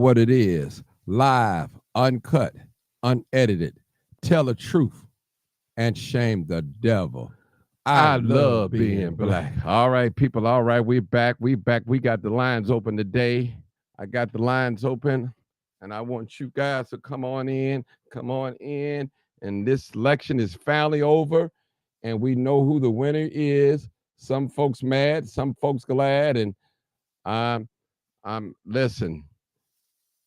what it is, live, uncut, unedited. Tell the truth and shame the devil. I I love love being being black. black. All right, people. All right, we're back. We back. We got the lines open today. I got the lines open, and I want you guys to come on in. Come on in. And this election is finally over, and we know who the winner is. Some folks mad, some folks glad, and I'm listen.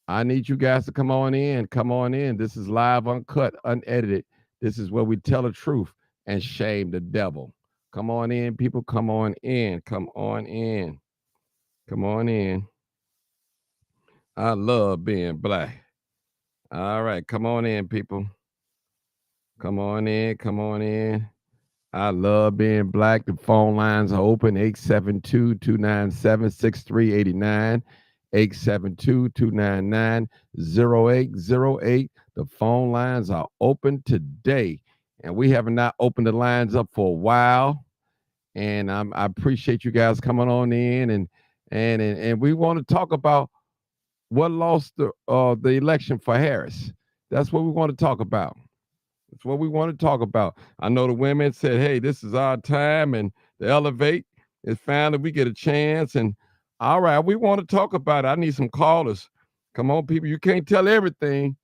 I need you guys to come on in. Come on in. This is live, uncut, unedited. This is where we tell the truth and shame the devil. Come on in, people. Come on in. Come on in. Come on in. I love being black. All right. Come on in, people. Come on in. Come on in. I love being black. The phone lines are open 872 297 6389. 872-299-0808. The phone lines are open today. And we have not opened the lines up for a while. And I appreciate you guys coming on in and we want to talk about what lost the election for Harris. That's what we want to talk about. That's what we want to talk about. I know the women said, hey, this is our time, and the elevate is finally we get a chance. And all right, we want to talk about it. I need some callers. Come on, people. You can't tell everything,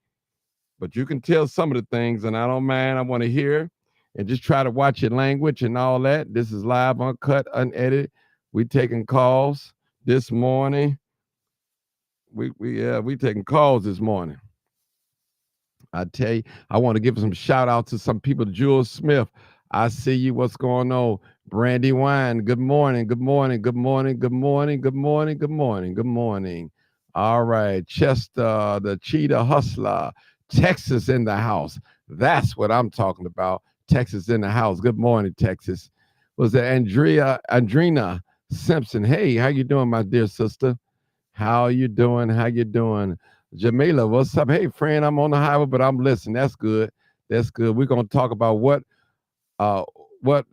but you can tell some of the things, and I don't mind. I want to hear and just try to watch your language and all that. This is live, uncut, unedited. We taking calls this morning. We taking calls this morning. I tell you, I want to give some shout out to some people. Jules Smith, I see you. What's going on? Brandy Wine, good morning, good morning, good morning, good morning, good morning, good morning, good morning. All right, Chester, the Cheetah Hustler, Texas in the house. That's what I'm talking about. Texas in the house. Good morning, Texas. Was it Andrina Simpson? Hey, how you doing, my dear sister? How you doing? How you doing? Jamila, what's up? Hey, friend, I'm on the highway, but I'm listening. That's good. That's good. We're gonna talk about uh what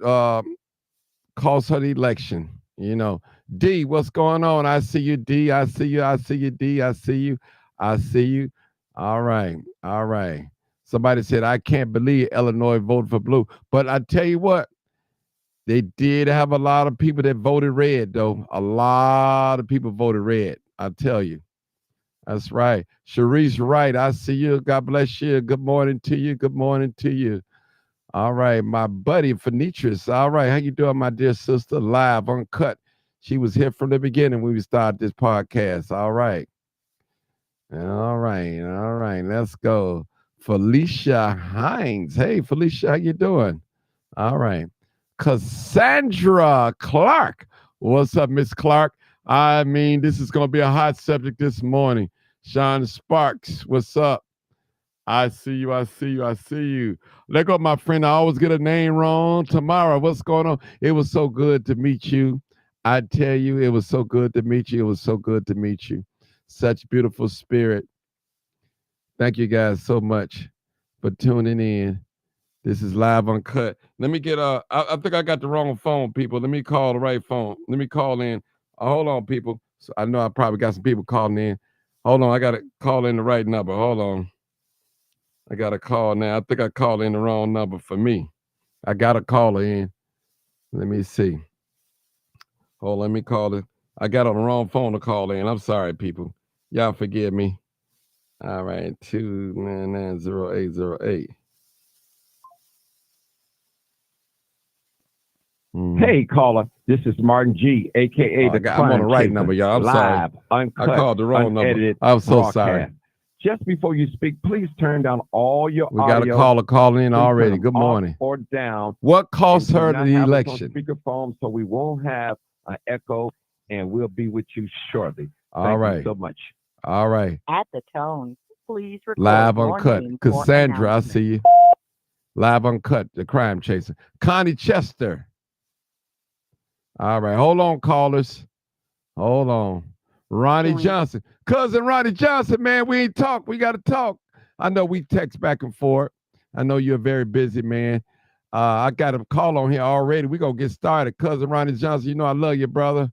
cost her the election. You know, D, what's going on? I see you, D. I see you. I see you, D. I see you. I see you. All right. All right. Somebody said, I can't believe Illinois voted for blue. But I tell you what, they did have a lot of people that voted red, though. A lot of people voted red. I tell you. That's right. Sharice Wright, I see you. God bless you. Good morning to you. Good morning to you. All right, my buddy Phoenicius. All right, how you doing, my dear sister? Live, uncut. She was here from the beginning when we started this podcast. All right. All right. All right. Let's go. Felicia Hines. Hey, Felicia, how you doing? All right. Cassandra Clark. What's up, Miss Clark? I mean, this is going to be a hot subject this morning. Sean Sparks, what's up? I see you. I see you. I see you. Let go, my friend. I always get a name wrong. Tamara, what's going on? It was so good to meet you. I tell you, it was so good to meet you. It was so good to meet you. Such beautiful spirit. Thank you guys so much for tuning in. This is live uncut. Let me get I think I got the wrong phone, people. Let me call the right phone. Let me call in. Hold on, people. So I know I probably got some people calling in. Hold on, I gotta call in the right number. Hold on. I got a call now. I think I called in the wrong number for me. I got a caller in. Let me see. Hold on, let me call it. I got on the wrong phone to call in. I'm sorry, people. Y'all forgive me. All right, 2990808. Hey, caller, this is Martin G, aka the I'm on the Crime right Chaser. number, y'all. I'm sorry. Live, I uncut, called the wrong number. unedited I'm so broadcast. sorry. Just before you speak, please turn down all your We got a audio. caller calling in Please turn already. them Good off morning. or down. What And cost do her not the have us on election? speakerphone so we won't have an echo, and we'll be with you shortly. All Thank right. you so much. All right. At the tone, please record Live your uncut. name for Cassandra, I announcement. see you. Live uncut, the crime chaser. Connie Chester. All right. Hold on, callers. Hold on. Ronnie Join. Johnson. Cousin Ronnie Johnson, man, we ain't talk. We got to talk. I know we text back and forth. I know you're a very busy man. I got a call on here already. We're going to get started. Cousin Ronnie Johnson, you know I love you, brother.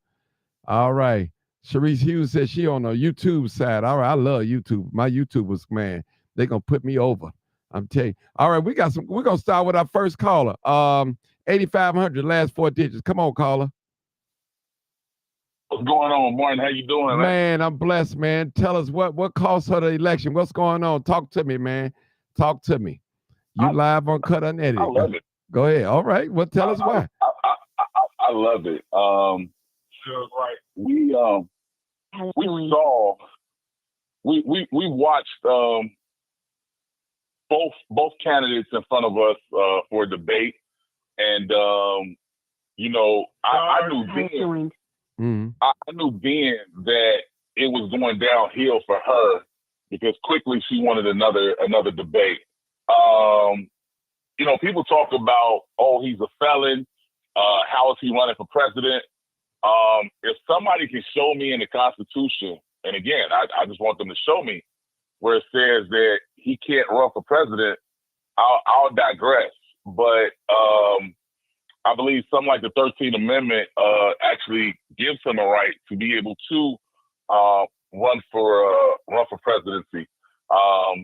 All right. Sharice Hughes says she on the YouTube side. All right, I love YouTube. My YouTubers, man, they gonna put me over. I'm telling you. All right, we're gonna start with our first caller. 8,500, last 4 digits. Come on, caller. What's going on, Martin? How you doing, man? I'm blessed, man. Tell us what cost her the election. What's going on? Talk to me, man. Talk to me. You live on Cut Unedited. I love it. Go ahead. All right. Well, tell us why. I love it. Right. We saw. We watched both candidates in front of us for a debate, and you know, I knew then. I knew then that it was going downhill for her because quickly she wanted another debate. You know, people talk about, oh, he's a felon. How is he running for president? If somebody can show me in the Constitution, and again, I just want them to show me where it says that he can't run for president, I'll digress. But I believe something like the 13th Amendment actually gives him a right to be able to run for presidency. I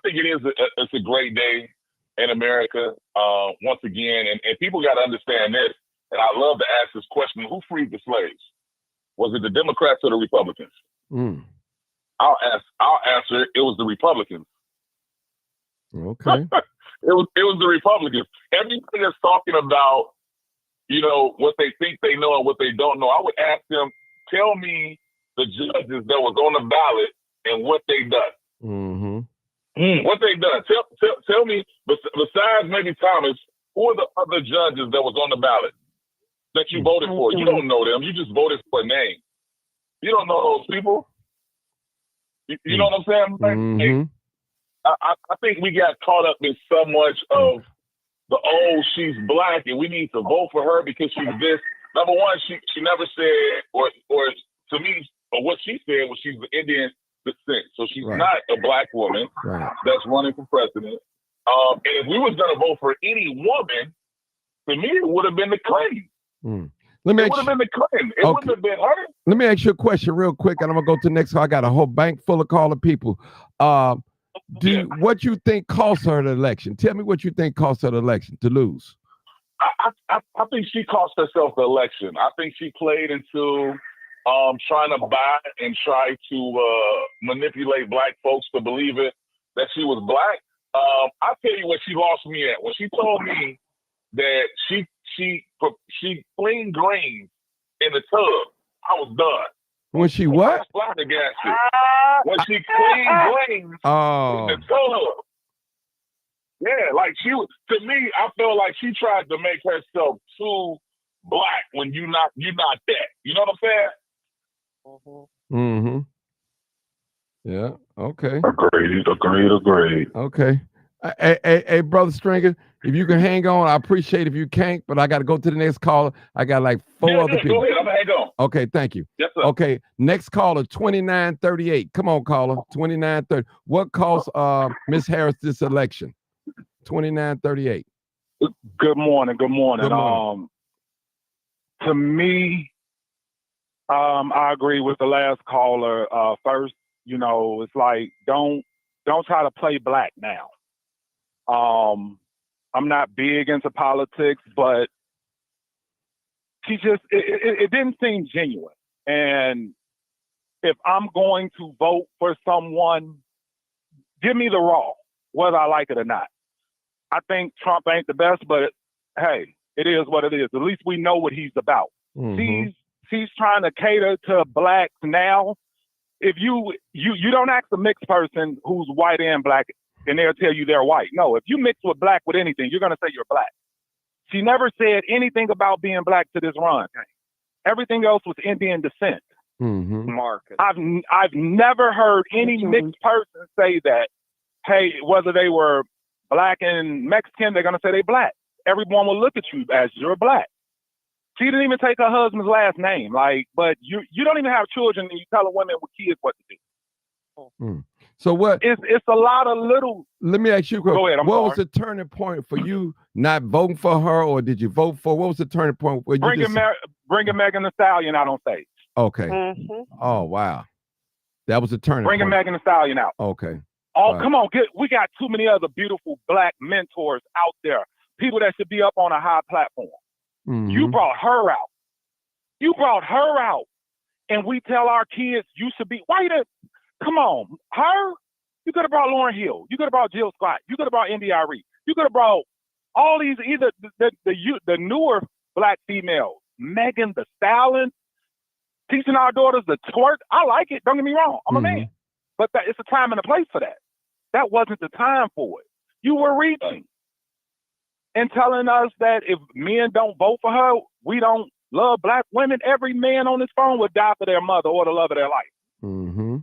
think it's a great day in America once again, and people got to understand this. And I love to ask this question: who freed the slaves? Was it the Democrats or the Republicans? I'll answer. It was the Republicans. Okay. It was the Republicans. Everybody that's talking about, you know, what they think they know and what they don't know, I would ask them, tell me the judges that was on the ballot and what they done. What they done. Tell me, besides maybe Thomas, who are the other judges that was on the ballot that you voted for? You don't know them. You just voted for a name. You don't know those people. You know what I'm saying? Like, I think we got caught up in so much of she's black and we need to vote for her because she's this. Number one, she never said, or to me, or what she said was she's of Indian descent. So she's not a black woman that's running for president. And if we was going to vote for any woman, to me, it would have been the Clinton. It would have been the Clinton. It wouldn't have been her. Let me ask you a question real quick, and I'm going to go to the next call. I got a whole bank full of calling people. What you think cost her the election? Tell me what you think cost her the election to lose. I think she cost herself the election. I think she played into trying to buy and try to manipulate black folks to believe it that she was black. I'll tell you what she lost me at. When she told me that she cleaned greens in the tub, I was done. When she what? When she cleaned greens in the tub. Yeah, like to me, I felt like she tried to make herself too black when you're not that. You know what I'm saying? Yeah. Okay. Agreed. Okay. Hey, brother Stringer, if you can hang on, I appreciate it. If you can't, but I got to go to the next caller. I got like four other people. Go ahead. I'm gonna hang on. Okay, thank you. Yes, sir. Okay, next caller, 2938. Come on, caller, 2930. What cost Miss Harris this election? 2938. Good morning. Good morning. To me, I agree with the last caller. First, you know, it's like don't try to play black now. I'm not big into politics, but she just it didn't seem genuine. And if I'm going to vote for someone, give me the raw, whether I like it or not. I think Trump ain't the best, but hey, it is what it is. At least we know what he's about. She's trying to cater to blacks now. If you don't ask a mixed person who's white and black, and they'll tell you they're white. No, if you mix with black with anything, you're gonna say you're black. She never said anything about being black to this run. Everything else was Indian descent. Marcus. I've never heard any mixed person say that. Hey, whether they were black and Mexican, they're gonna say they black. Everyone will look at you as you're black. She didn't even take her husband's last name. But you don't even have children and you telling women with kids what to do. So what? It's a lot of little. Let me ask you a question. Go ahead. What was the turning point for you not voting for her, or did you vote for? What was the turning point? Bringing Megan Thee Stallion out on stage. Okay. Mm-hmm. Oh, wow. That was a turning Bringing point. Megan Thee Stallion out. Okay. Oh, Right. come on, we got too many other beautiful black mentors out there. People that should be up on a high platform. Mhm. You brought her out. You brought her out. And we tell our kids you should be, why you didn't, come on, her? You could have brought Lauryn Hill. You could have brought Jill Scott. You could have brought NDRE. You could have brought all these, either the newer black females, Megan Thee Stallion, teaching our daughters to twerk. I like it. Don't get me wrong. I'm a man. But it's a time and a place for that. That wasn't the time for it. You were reaching and telling us that if men don't vote for her, we don't love black women. Every man on this phone would die for their mother or the love of their life. Mm-hmm.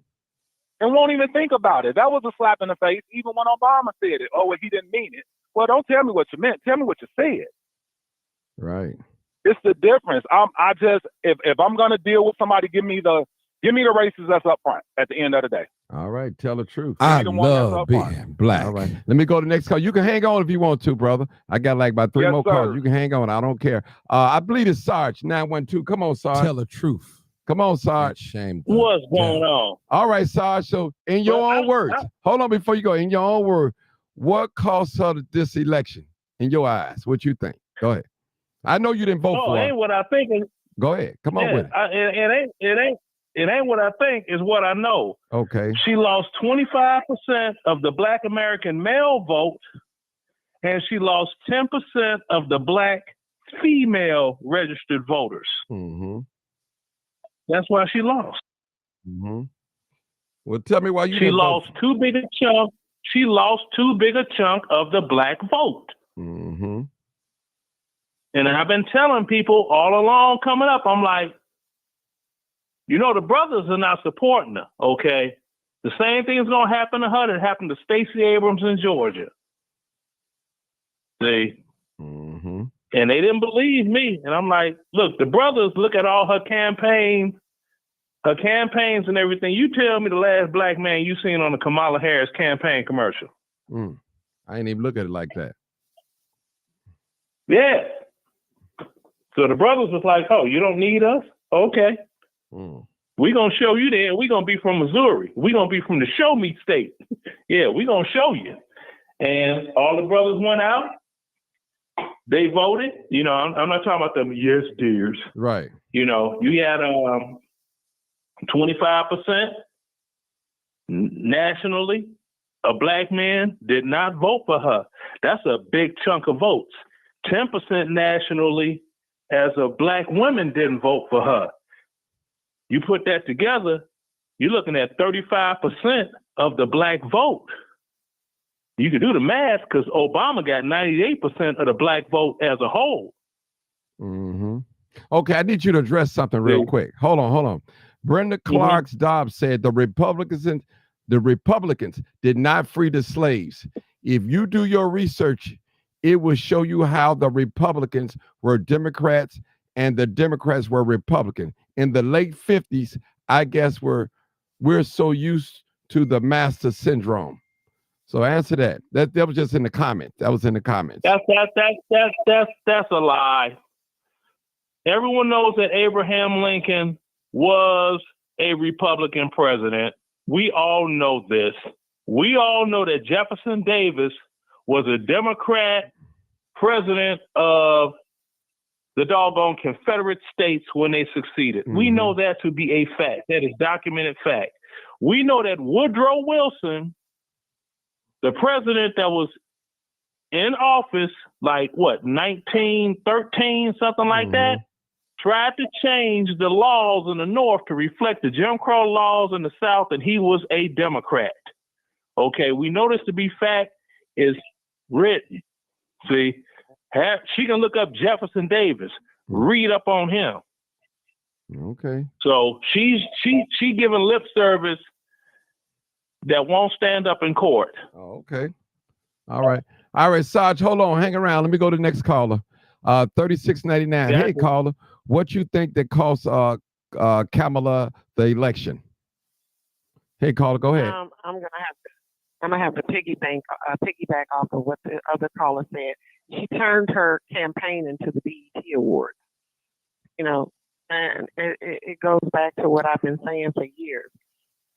And won't even think about it. That was a slap in the face, even when Obama said it. Oh, well, he didn't mean it. Well, don't tell me what you meant. Tell me what you said. Right. It's the difference. If I'm gonna deal with somebody, give me the races that's up front at the end of the day. All right. Tell the truth. I the one that's love up being front. black. All right. Let me go to the next call. You can hang on if you want to, brother. I got like about 3 Yes, more sir. calls. You can hang on. I don't care. I believe it's Sarge 912. Come on, Sarge. Tell the truth. Come on, And Sarge. shame the What's going devil. on? All right, Sarge. So in your Well, own words, hold on before you go. In your own words, what cost her this election in your eyes? What you think? Go ahead. I know you didn't vote No, for it her. ain't what I think. Go ahead. Come on with it. It ain't what I think. It's what I know. Okay. She lost 25% of the Black American male vote, and she lost 10% of the Black female registered voters. Mm-hmm. That's why she lost. Mm-hmm. Well, tell me why you She didn't lost vote. too big a chunk. She lost too big a chunk of the Black vote. Mm-hmm. And I've been telling people all along coming up, I'm like, you know, the brothers are not supporting her, okay? The same thing is going to happen to her that happened to Stacey Abrams in Georgia. See? Mm-hmm. And they didn't believe me. And I'm like, look, the brothers look at all her campaigns and everything. You tell me the last black man you seen on the Kamala Harris campaign commercial. I ain't even look at it like that. Yeah. So the brothers was like, oh, you don't need us? Okay. We're going to show you then. We're going to be from Missouri. We're going to be from the show me state. Yeah, we're going to show you. And all the brothers went out. They voted. You know, I'm not talking about them yes dears. Right. You know, you had 25% nationally. A black man did not vote for her. That's a big chunk of votes. 10% nationally as a black woman didn't vote for her. You put that together, you're looking at 35% of the black vote. You can do the math because Obama got 98% of the black vote as a whole. Mm-hmm. Okay, I need you to address something real quick. Hold on. Brenda Clark's Dobbs said the Republicans did not free the slaves. If you do your research, it will show you how the Republicans were Democrats and the Democrats were Republican. In the late 50s, I guess we're so used to the master syndrome. So answer that. That was just in the comments. That was in the comments. That's a lie. Everyone knows that Abraham Lincoln was a Republican president. We all know this. We all know that Jefferson Davis was a Democrat president of the doggone Confederate States when they succeeded. We know that to be a fact. That is documented fact. We know that Woodrow Wilson, the president that was in office, like what, 1913, something like that, tried to change the laws in the North to reflect the Jim Crow laws in the South, and he was a Democrat. Okay, we know this to be fact. Is written. See, she can look up Jefferson Davis, read up on him. Okay. So she giving lip service that won't stand up in court. Oh, okay. All right, Sarge, hold on, hang around. Let me go to the next caller. 3699. Yeah. Hey, caller, what you think that cost Kamala the election? Hey, caller, go ahead. I'm gonna have to piggyback off of what the other caller said. She turned her campaign into the BET Awards. You know, And it goes back to what I've been saying for years.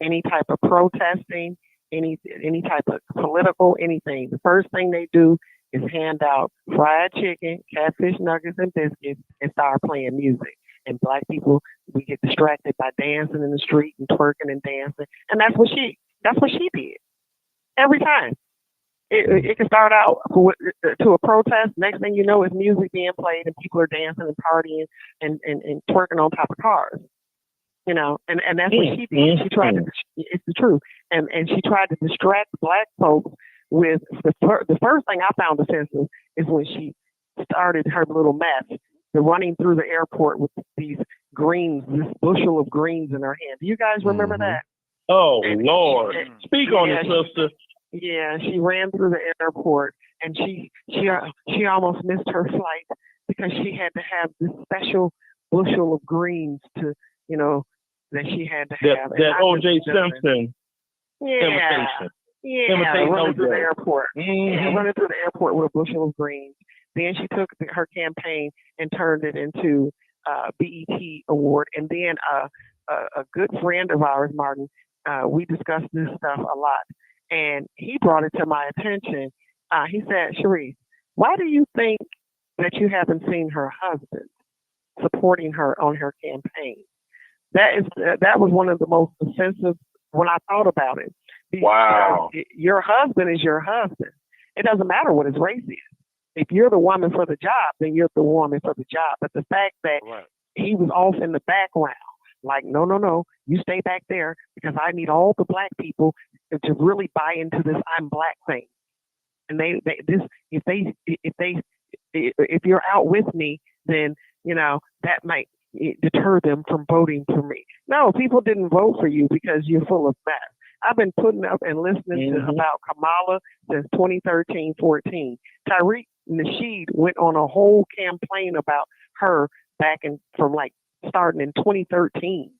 Any type of protesting, any type of political anything, the first thing they do is hand out fried chicken, catfish nuggets, and biscuits, and start playing music. And black people, we get distracted by dancing in the street and twerking and dancing, and that's what she did every time. It can start out to a protest. Next thing you know, is music being played and people are dancing and partying and twerking on top of cars. You know, and that's what she did. She tried to. It's the truth, and she tried to distract black folks with the first thing I found offensive is when she started her little mess, the running through the airport with these greens, this bushel of greens in her hand. Do you guys remember that? Oh, Lord. Speak on it, sister. Yeah, she ran through the airport and she almost missed her flight because she had to have this special bushel of greens to, you know, that she had to have. That O.J. Simpson imitation. Yeah, running through the airport. Yeah, running through the airport with a bushel of greens. Then she took her campaign and turned it into BET award. And then a good friend of ours, Martin, we discussed this stuff a lot. And he brought it to my attention. He said, Sharice, why do you think that you haven't seen her husband supporting her on her campaign? That was one of the most offensive when I thought about it. Wow. Your husband is your husband. It doesn't matter what his race is. If you're the woman for the job, then you're the woman for the job. But the fact that he was off in the background, like, no, you stay back there because I need all the black people to really buy into this "I'm black" thing. And if you're out with me, then you know that might deter them from voting for me. No, people didn't vote for you because you're full of mess. I've been putting up and listening to about Kamala since 2013-14. Tariq Nasheed went on a whole campaign about her starting in 2013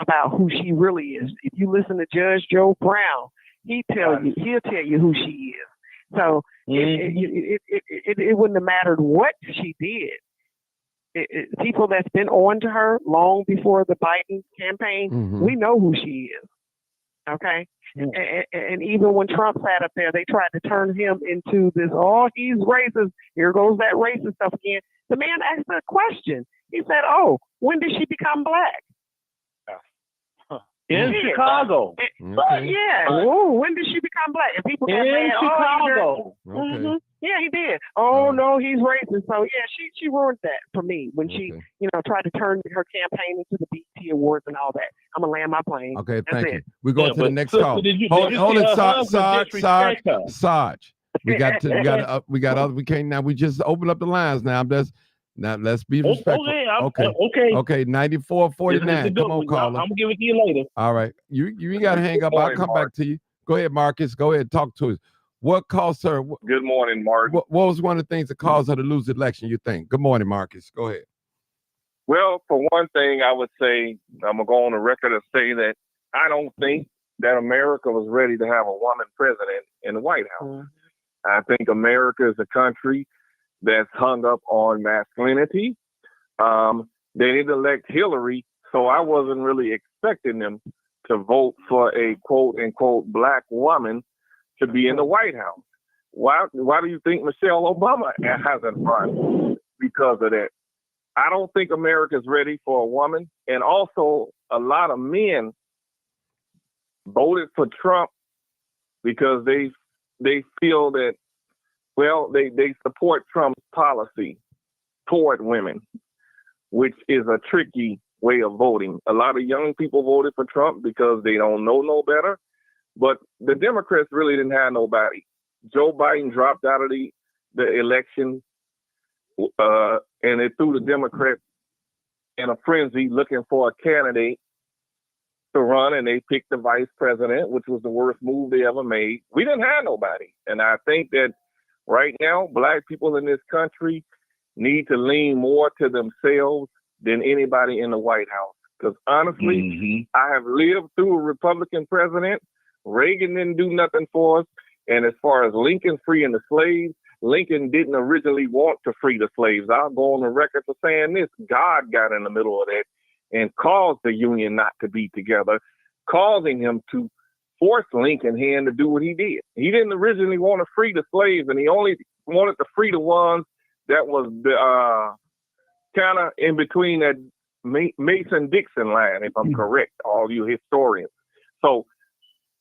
about who she really is. If you listen to Judge Joe Brown, he'll tell you who she is. So it wouldn't have mattered what she did. People that's been on to her long before the Biden campaign, we know who she is. Okay. And even when Trump sat up there, they tried to turn him into this, he's racist. Here goes that racist stuff again. The man asked a question. He said, when did she become black? In Chicago. Yeah. When did she become black? And people got mad. Chicago. Yeah, he did. No, he's racist. So yeah, she ruined that for me when she, tried to turn her campaign into the BT Awards and all that. I'm gonna land my plane. Okay, thank you. it. We're going to the next call. Hold it, Sarge. We can't now. We just open up the lines now. Let's be respectful. Okay. 9449. Come on, caller. I'm gonna give it to you later. All right. You ain't gotta hang up. I'll come back to you. Go ahead, Marcus. Go ahead, talk to us. What caused her? Good morning, Mark. What was one of the things that caused her to lose the election, you think? Good morning, Marcus. Go ahead. Well, for one thing, I would say, I'm going to go on the record and say that I don't think that America was ready to have a woman president in the White House. I think America is a country that's hung up on masculinity. They didn't elect Hillary, so I wasn't really expecting them to vote for a quote-unquote black woman to be in the White House. Why do you think Michelle Obama hasn't run? Because of that. I don't think America's ready for a woman. And also, a lot of men voted for Trump because they feel that, they support Trump's policy toward women, which is a tricky way of voting. A lot of young people voted for Trump because they don't know no better. But the Democrats really didn't have nobody. Joe Biden dropped out of the election, and it threw the Democrats in a frenzy looking for a candidate to run, and they picked the vice president, which was the worst move they ever made. We didn't have nobody. And I think that right now, black people in this country need to lean more to themselves than anybody in the White House. Because honestly, I have lived through a Republican president. Reagan didn't do nothing for us. And as far as Lincoln freeing the slaves, Lincoln didn't originally want to free the slaves. I'll go on the record for saying this. God got in the middle of that and caused the Union not to be together, causing him to force Lincoln hand to do what he did. He didn't originally want to free the slaves, and he only wanted to free the ones that was kind of in between that Mason-Dixon line, if I'm correct, all you historians. So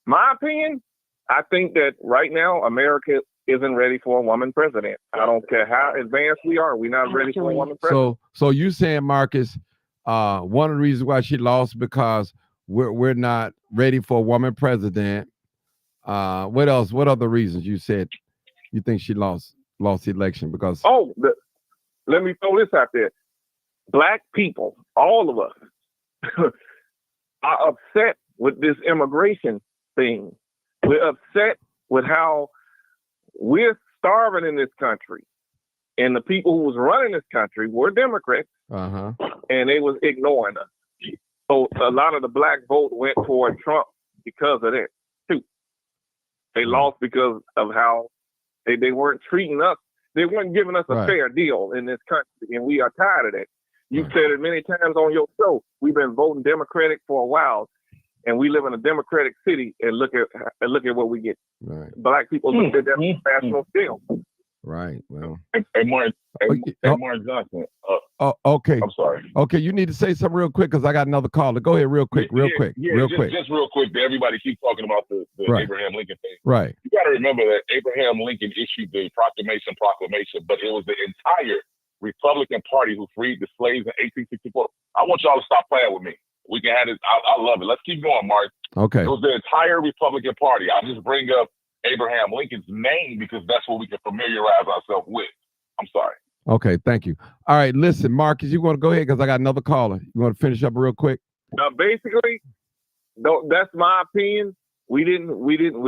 my opinion, I think that right now America isn't ready for a woman president. I don't care how advanced we are. We're not ready for a woman president. So you saying, Marcus, one of the reasons why she lost because we're not ready for a woman president. What else? What other reasons you said you think she lost the election? Because let me throw this out there. Black people, all of us, are upset with this immigration thing. We're upset with how we're starving in this country. And the people who was running this country were Democrats, and they was ignoring us. So a lot of the black vote went toward Trump because of that, too. They lost because of how they weren't treating us. They weren't giving us a fair deal in this country, and we are tired of that. You've said it many times on your show. We've been voting Democratic for a while, and we live in a Democratic city. And look at what we get. Right. Black people look at that national scale. Right. Well. Hey, Martin Johnson. Okay. I'm sorry. Okay, you need to say something real quick because I got another caller. Go ahead, real quick. Just real quick. Everybody keeps talking about the Abraham Lincoln thing. Right. You got to remember that Abraham Lincoln issued the proclamation, but it was the entire Republican Party who freed the slaves in 1864. I want y'all to stop playing with me. We can have it. I love it. Let's keep going, Mark. Okay. It was the entire Republican Party. I'll just bring up Abraham Lincoln's name because that's what we can familiarize ourselves with. I'm sorry. Okay, thank you. All right, listen, Marcus, you want to go ahead because I got another caller. You want to finish up real quick? Basically, that's my opinion. We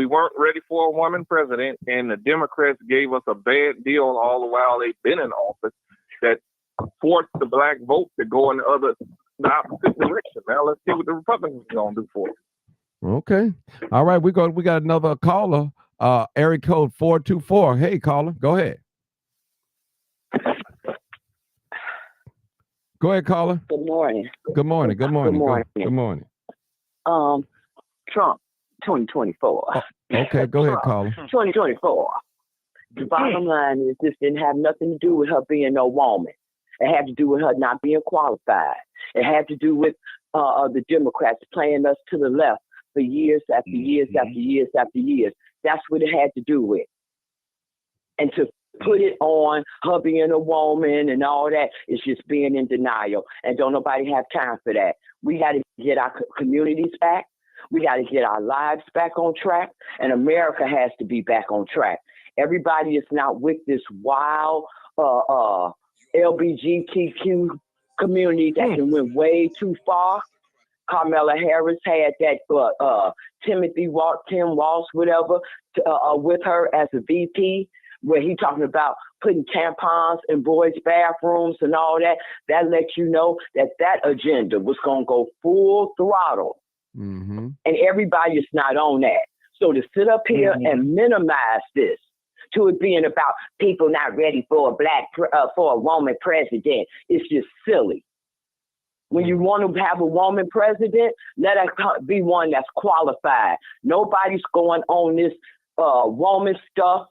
weren't ready for a woman president, and the Democrats gave us a bad deal all the while they've been in office that forced the black vote to go in the opposite direction. Now let's see what the Republicans are gonna do for us. Okay. All right, we got another caller. Area code 424. Hey, caller, go ahead. Go ahead, caller. Good morning. Good morning. Good morning. Good morning. Trump, 2024. Okay, go ahead, caller. 2024. The bottom line is this didn't have nothing to do with her being no woman. It had to do with her not being qualified. It had to do with the Democrats playing us to the left for years after years after years after years. That's what it had to do with. And to put it on her being a woman and all that is just being in denial. And don't nobody have time for that. We got to get our communities back. We got to get our lives back on track. And America has to be back on track. Everybody is not with this wild LGBTQ community that went way too far. Kamala Harris had that Tim Walsh, whatever, with her as a VP, where he talking about putting tampons in boys' bathrooms and all that. That lets you know that agenda was going to go full throttle. Mm-hmm. And everybody is not on that. So to sit up here and minimize this to it being about people not ready for a woman president, it's just silly. When you want to have a woman president, let her be one that's qualified. Nobody's going on this woman stuff.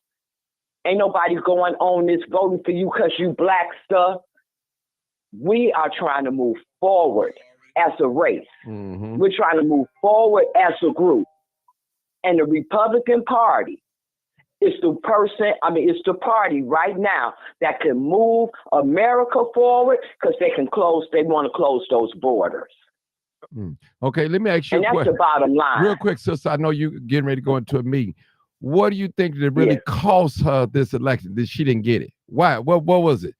Ain't nobody going on this voting for you because you black stuff. We are trying to move forward as a race. Mm-hmm. We're trying to move forward as a group. And the Republican Party is it's the party right now that can move America forward because they want to close those borders. Okay, let me ask you a question. And that's the bottom line. Real quick, sister, I know you're getting ready to go into a meeting. What do you think that really cost her this election that she didn't get it? Why? What was it?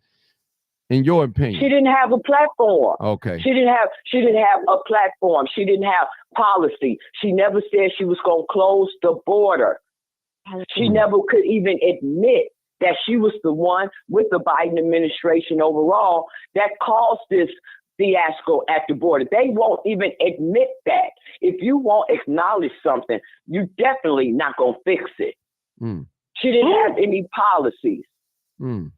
In your opinion? She didn't have a platform. Okay. She didn't have a platform. She didn't have policy. She never said she was going to close the border. She never could even admit that she was the one with the Biden administration overall that caused this fiasco at the border. They won't even admit that. If you won't acknowledge something, you definitely not going to fix it. She didn't have any policies. Mm.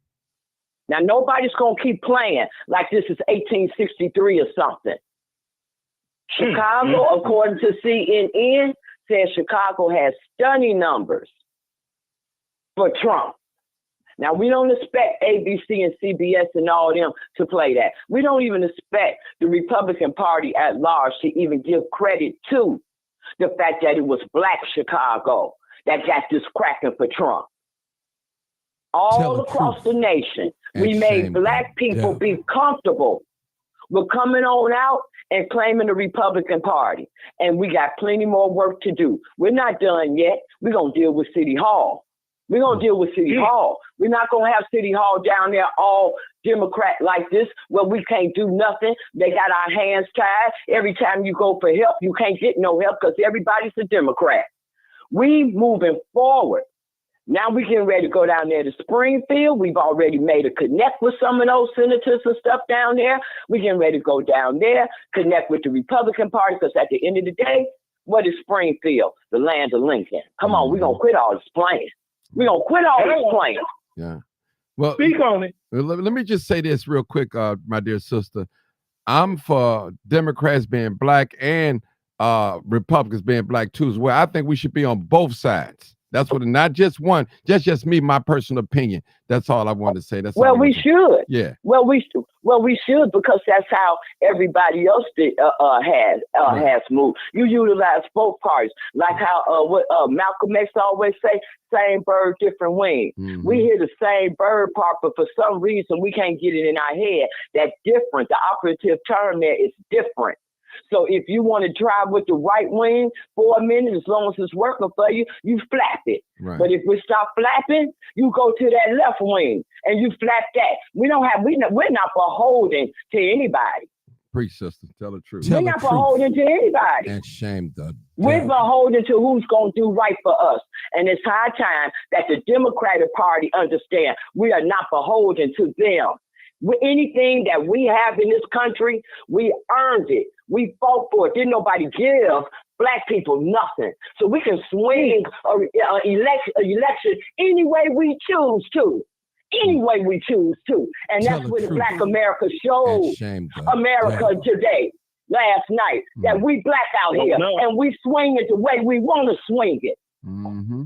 Now, nobody's going to keep playing like this is 1863 or something. Chicago, according to CNN, says Chicago has stunning numbers for Trump. Now, we don't expect ABC and CBS and all them to play that. We don't even expect the Republican Party at large to even give credit to the fact that it was Black Chicago that got this cracking for Trump. All across the nation, we made Black people be comfortable with coming on out and claiming the Republican Party. And we got plenty more work to do. We're not done yet. We're going to deal with City Hall. We're going to deal with City Hall. We're not going to have City Hall down there all Democrat like this where we can't do nothing. They got our hands tied. Every time you go for help, you can't get no help because everybody's a Democrat. We moving forward. Now we're getting ready to go down there to Springfield. We've already made a connect with some of those senators and stuff down there. We're getting ready to go down there, connect with the Republican Party, because at the end of the day, what is Springfield? The land of Lincoln. Come on, we're going to quit all this playing. We're going to quit all this playing. Yeah. Well, speak on it. Let me just say this real quick, my dear sister. I'm for Democrats being Black and Republicans being Black too as well. I think we should be on both sides. That's what, not just one, just me, my personal opinion. That's all I wanted to say. That's well, we should. Yeah. Well, we should, because that's how everybody else has moved. You utilize both parties, like how what Malcolm X always say: same bird, different wing. Mm-hmm. We hear the same bird part, but for some reason we can't get it in our head that different. The operative term there is different. So if you want to drive with the right wing for a minute, as long as it's working for you, you flap it. Right. But if we stop flapping, you go to that left wing and you flap that. We're not beholden to anybody. Preach, sister. Tell the truth. We're not beholden to anybody. And shame the We're beholden to who's going to do right for us. And it's high time that the Democratic Party understand we are not beholden to them. With anything that we have in this country, we earned it. We fought for it. Didn't nobody give Black people nothing. So we can swing an election any way we choose to. Any way we choose to. And that's what Black America showed America today, last night, that we Black out here and we swing it the way we want to swing it. Mm-hmm.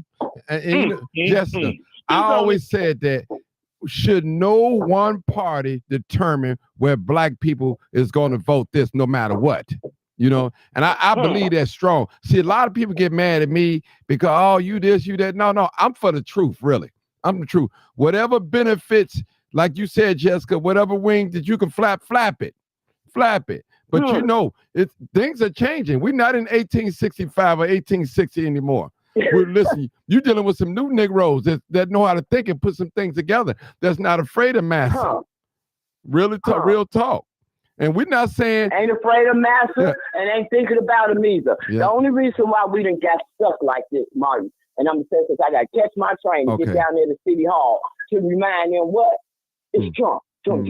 And Jessica, I always said that should no one party determine where Black people is going to vote this no matter what, you know? And I believe that's strong. See, a lot of people get mad at me because, oh, you this, you that. No, I'm for the truth, really. I'm the truth. Whatever benefits, like you said, Jessica, whatever wing that you can flap it. But you know, things are changing. We're not in 1865 or 1860 anymore. Listen, you're dealing with some new Negroes that know how to think and put some things together. That's not afraid of massa. Real talk. And we're not saying ain't afraid of massa and ain't thinking about them either. Yeah. The only reason why we done got stuck like this, Martin, and I'm saying because I got to catch my train and get down there to City Hall to remind them what it's Trump. But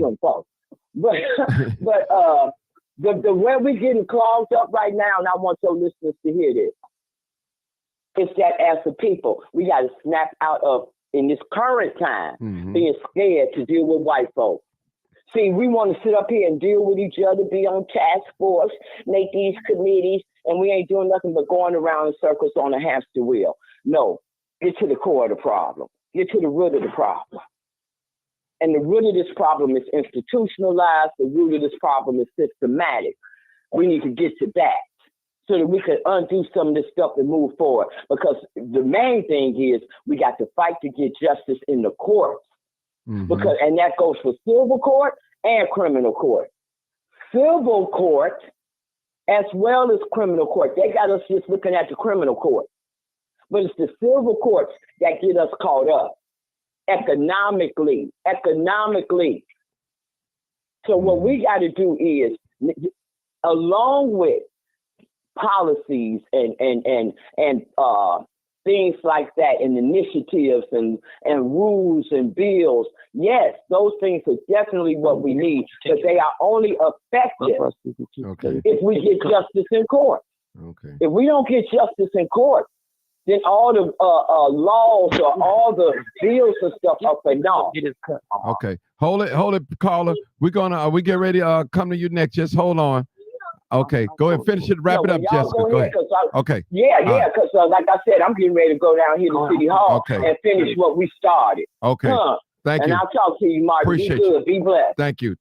the where we getting clogged up right now, and I want your listeners to hear this. It's that as a people, we got to snap out of, in this current time, being scared to deal with white folks. See, we want to sit up here and deal with each other, be on task force, make these committees, and we ain't doing nothing but going around in circles on a hamster wheel. No, get to the core of the problem. Get to the root of the problem. And the root of this problem is institutionalized. The root of this problem is systematic. We need to get to that, so that we can undo some of this stuff and move forward. Because the main thing is we got to fight to get justice in the courts. Because, and that goes for civil court and criminal court. Civil court as well as criminal court. They got us just looking at the criminal court. But it's the civil courts that get us caught up economically. So what we got to do is, along with policies and things like that, and initiatives and rules and bills, yes, those things are definitely what we need, but they are only effective if we get justice in court. If we don't get justice in court, then all the laws or all the bills and stuff are for naught. Okay, hold it, caller. Are we get ready to come to you next? Just hold on. Okay, go ahead, finish it, wrap it up, Jessica. Go ahead. Okay. Yeah, because like I said, I'm getting ready to go down here to City Hall and finish what we started. Okay. Thank you. And I'll talk to you, Martin. Appreciate Be good. you. Be blessed. Thank you.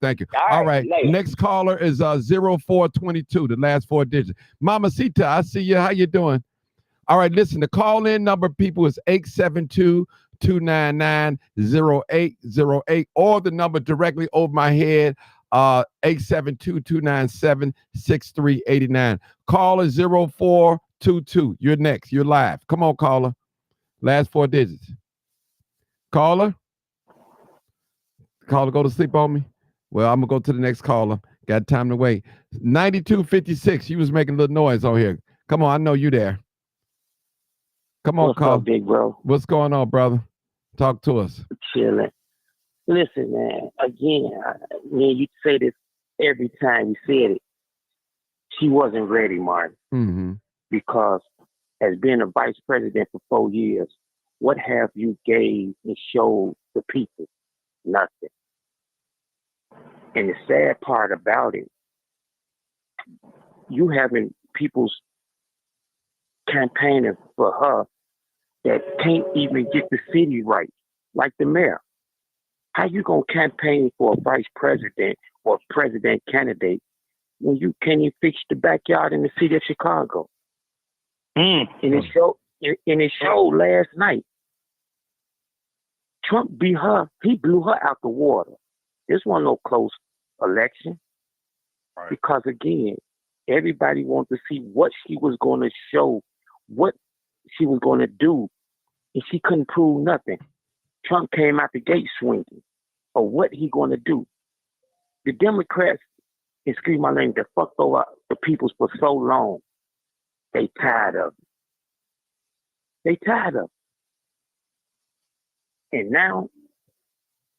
All right. Next caller is 0422, the last 4 digits. Mama Sita, I see you. How you doing? All right, listen, the call-in number, people, is 872-299-0808, or the number directly over my head, 872-297-6389. Caller 0422. You're next. You're live. Come on, caller. Last 4 digits. Caller, go to sleep on me? Well, I'm going to go to the next caller. Got time to wait. 9256. You was making a little noise on here. Come on, I know you there. Come on, What's up, big bro? What's going on, brother? Talk to us. Chilling. Listen, man. Again, you say this every time you said it. She wasn't ready, Martin. Mm-hmm. Because as being a vice president for 4 years, what have you gave and showed the people? Nothing. And the sad part about it, you having people's campaigning for her that can't even get the city right, like the mayor. How you gonna campaign for a vice president or president candidate when you can't even fix the backyard in the city of Chicago? And it showed last night. Trump beat her. He blew her out the water. This wasn't no close election. Right. Because again, everybody wanted to see what she was going to show, what she was going to do, and she couldn't prove nothing. Trump came out the gate swinging, or what he going to do. The Democrats, excuse my language, they fucked over the people for so long. They tired of it. And now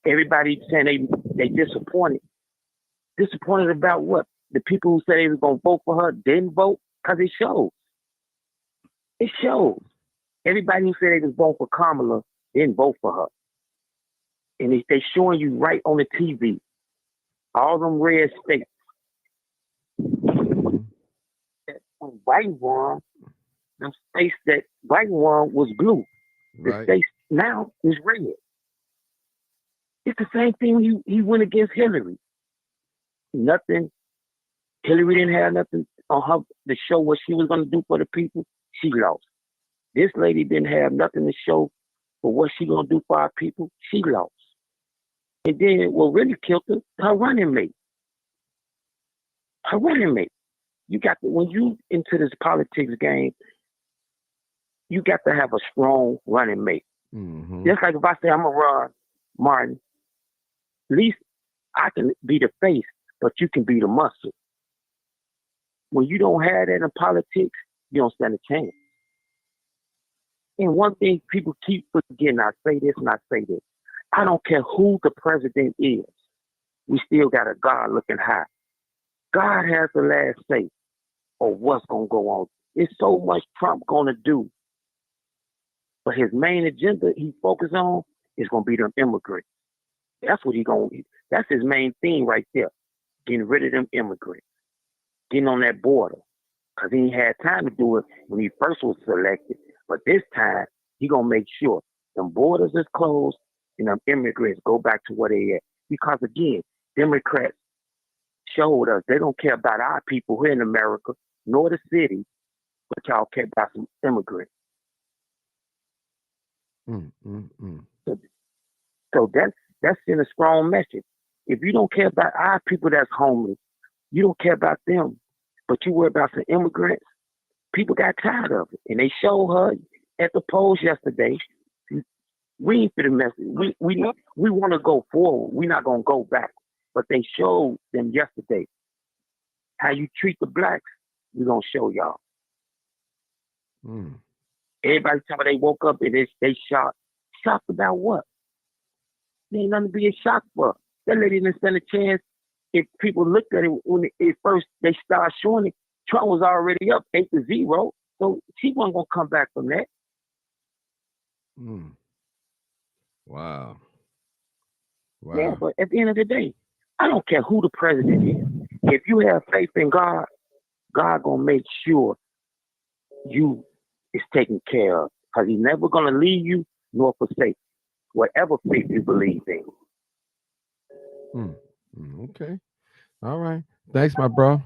everybody saying they disappointed. Disappointed about what? The people who said they were going to vote for her didn't vote, because it shows. It shows. Everybody who said they was voting for Kamala didn't vote for her. And they showing you right on the TV. All them red states. That white one, them states that white one was blue. The states now is red. It's the same thing he went against Hillary. Nothing. Hillary didn't have nothing on her to show what she was going to do for the people. She lost. This lady didn't have nothing to show for what she going to do for our people. She lost. And then what really killed her running mate. Her running mate. You got to, when you into this politics game, you got to have a strong running mate. Mm-hmm. Just like if I say I'm going to run, Martin, at least I can be the face, but you can be the muscle. When you don't have that in politics, you don't stand a chance. And one thing people keep forgetting, I say this and I say this. I don't care who the president is. We still got a God looking high. God has the last say on what's going to go on. There's so much Trump going to do. But his main agenda he focused on is going to be them immigrants. That's what that's his main thing right there. Getting rid of them immigrants. Getting on that border. Because he ain't had time to do it when he first was selected. But this time, he going to make sure them borders is closed and them immigrants go back to where they at. Because again, Democrats showed us they don't care about our people here in America, nor the city, but y'all care about some immigrants. So that's in a strong message. If you don't care about our people that's homeless, you don't care about them, but you worry about some immigrants, people got tired of it. And they showed her at the polls yesterday. We ain't for the message. We want to go forward. We're not going to go back. But they showed them yesterday how you treat the blacks. We're going to show y'all. Everybody tell me they woke up and they shocked. Shocked about what? There ain't nothing to be shocked for. That lady didn't stand a chance. If people looked at it when it first they started showing it, Trump was already up 8-0. So she wasn't going to come back from that. Mm. Wow. Wow. Yeah, but at the end of the day, I don't care who the president is. If you have faith in God, God gonna make sure you is taken care of. Because He's never gonna leave you nor forsake whatever faith you believe in. Okay. All right. Thanks, my bro.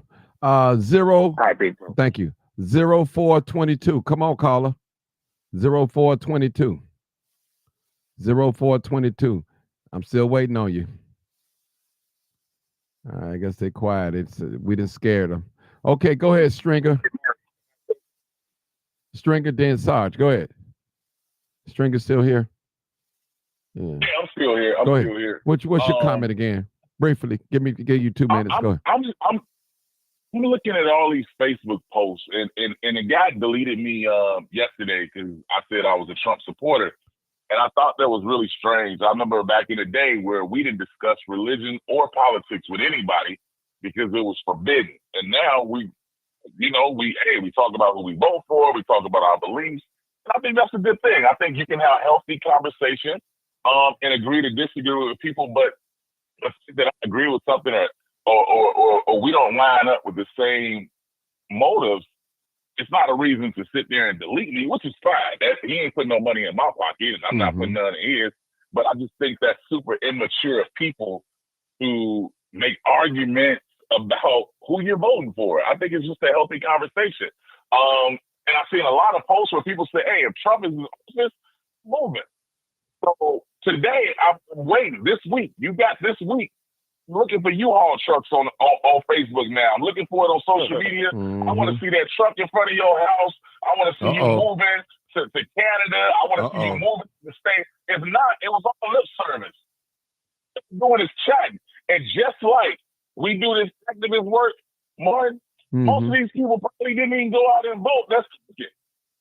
Zero. All right, big bro. Thank you. 0422. Come on, caller. 0422. 0422. I'm still waiting on you. I guess they're quiet. We didn't scare them. Okay, go ahead, Stringer. Stringer, then Sarge. Go ahead. Stringer still here? Yeah, I'm still here. I'm go ahead. Still here. What's your comment again? Briefly. Give you 2 minutes. Go ahead. I'm looking at all these Facebook posts, and the guy deleted me yesterday because I said I was a Trump supporter. And I thought that was really strange. I remember back in the day where we didn't discuss religion or politics with anybody because it was forbidden. And now we talk about who we vote for, we talk about our beliefs. And I think that's a good thing. I think you can have a healthy conversation and agree to disagree with people, but the fact that I agree with something or we don't line up with the same motives, it's not a reason to sit there and delete me, which is fine. He ain't putting no money in my pocket, and I'm not putting none in his. But I just think that's super immature of people who make arguments about who you're voting for. I think it's just a healthy conversation. And I've seen a lot of posts where people say, hey, if Trump is in office, movement. So today, I'm waiting this week. You got this week. Looking for U-Haul trucks on Facebook now. I'm looking for it on social media. I want to see that truck in front of your house. I want to see you moving to Canada. I want to see you moving to the States. If not, it was all lip service. Doing is chatting. And just like we do this activist work, Martin, most of these people probably didn't even go out and vote. That's it.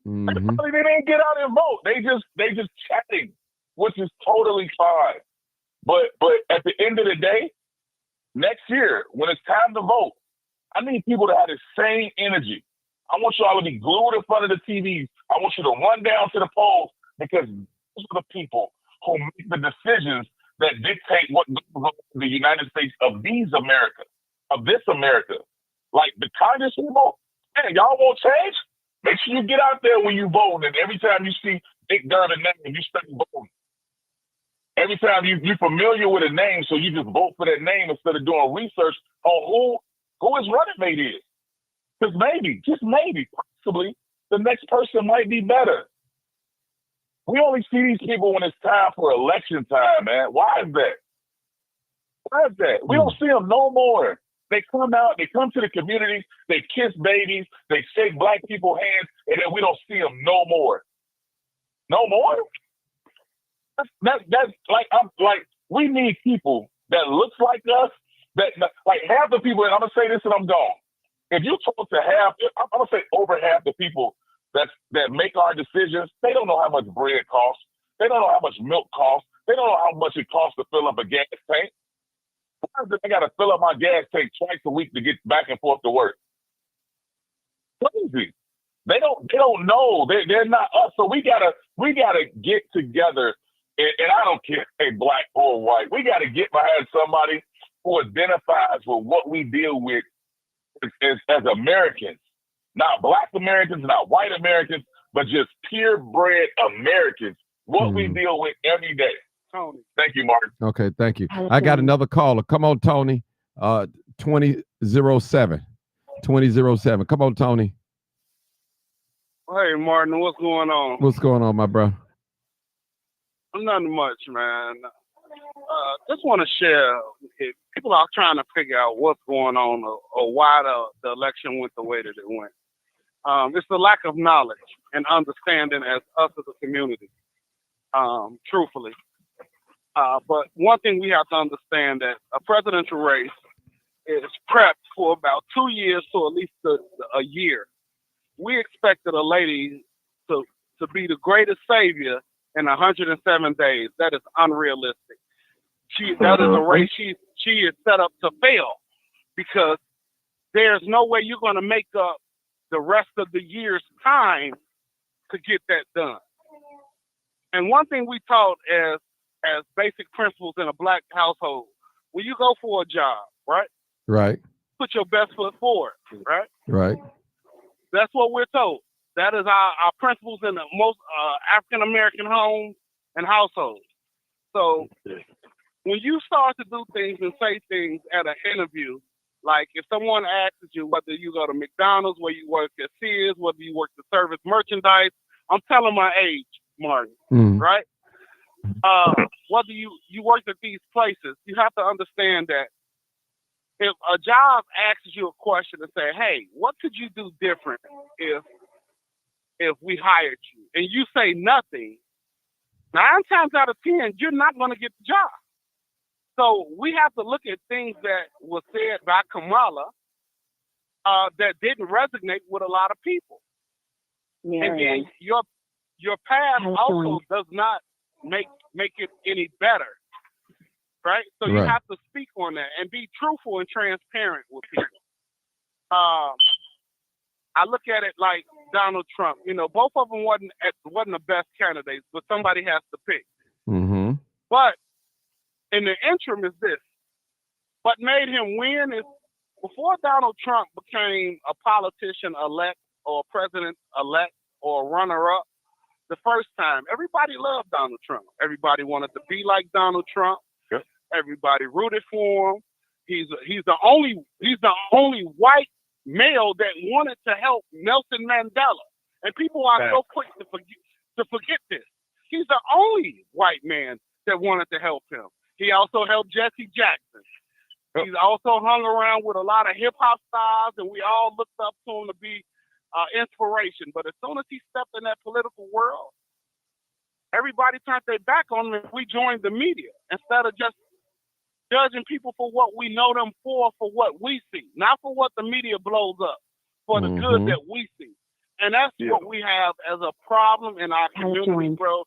They probably didn't get out and vote. They just chatting, which is totally fine. But at the end of the day, next year, when it's time to vote, I need people to have the same energy. I want y'all to be glued in front of the TVs. I want you to run down to the polls because those are the people who make the decisions that dictate what goes on in the United States of this America. Like the Congress people, man, y'all won't change? Make sure you get out there when you vote, and every time you see Dick Durbin name, you start voting. Every time you're familiar with a name, so you just vote for that name instead of doing research on who his running mate is. Because maybe, just maybe, possibly, the next person might be better. We only see these people when it's time for election time, man. Why is that? Why is that? We don't see them no more. They come out, they come to the communities, they kiss babies, they shake black people's hands, and then we don't see them no more. No more? That's like we need people that looks like us, that like half the people, and I'm gonna say this and I'm gone. If you talk to I'm gonna say over half the people that make our decisions, they don't know how much bread costs, they don't know how much milk costs, they don't know how much it costs to fill up a gas tank. Why is it I gotta fill up my gas tank twice a week to get back and forth to work? Crazy. They don't know. They're not us. So we gotta get together. And I don't care if they're black or white. We got to get behind somebody who identifies with what we deal with as Americans. Not black Americans, not white Americans, but just purebred Americans. What we deal with every day. Tony. Thank you, Martin. Okay, thank you. I got another caller. Come on, Tony. 2007. 2007. Come on, Tony. Hey, Martin, what's going on? What's going on, my bro? Nothing much, man. Just want to share. If people are trying to figure out what's going on or why the election went the way that it went. It's the lack of knowledge and understanding as us as a community, truthfully. But one thing we have to understand that a presidential race is prepped for about 2 years to at least a year. We expected a lady to be the greatest savior in 107 days. That is unrealistic. That is a race she is set up to fail because there's no way you're going to make up the rest of the year's time to get that done. And one thing we taught as basic principles in a black household, when you go for a job, right? Right. Put your best foot forward, right? Right. That's what we're told. That is our principles in the most African American homes and households. So when you start to do things and say things at an interview, like if someone asks you whether you go to McDonald's, where you work at Sears, whether you work the service merchandise, I'm telling my age, Martin, right? Whether you worked at these places, you have to understand that if a job asks you a question and say, hey, what could you do different if we hired you? And you say nothing, 9 times out of 10, you're not going to get the job. So we have to look at things that were said by Kamala that didn't resonate with a lot of people. And then your past also does not make it any better. Right? So you have to speak on that and be truthful and transparent with people. I look at it like Donald Trump. You know, both of them wasn't the best candidates, but somebody has to pick. Mm-hmm. But in the interim is this. What made him win is before Donald Trump became a politician-elect or a president-elect or a runner-up, the first time, everybody loved Donald Trump. Everybody wanted to be like Donald Trump. Everybody rooted for him. He's the only white male that wanted to help Nelson Mandela, and people are so quick to forget this. He's the only white man that wanted to help him. He also helped Jesse Jackson. He's also hung around with a lot of hip hop stars, and we all looked up to him to be inspiration. But as soon as he stepped in that political world, everybody turned their back on him, and we joined the media instead of just judging people for what we know them for what we see, not for what the media blows up, for the good that we see. And that's what we have as a problem in our community, bro.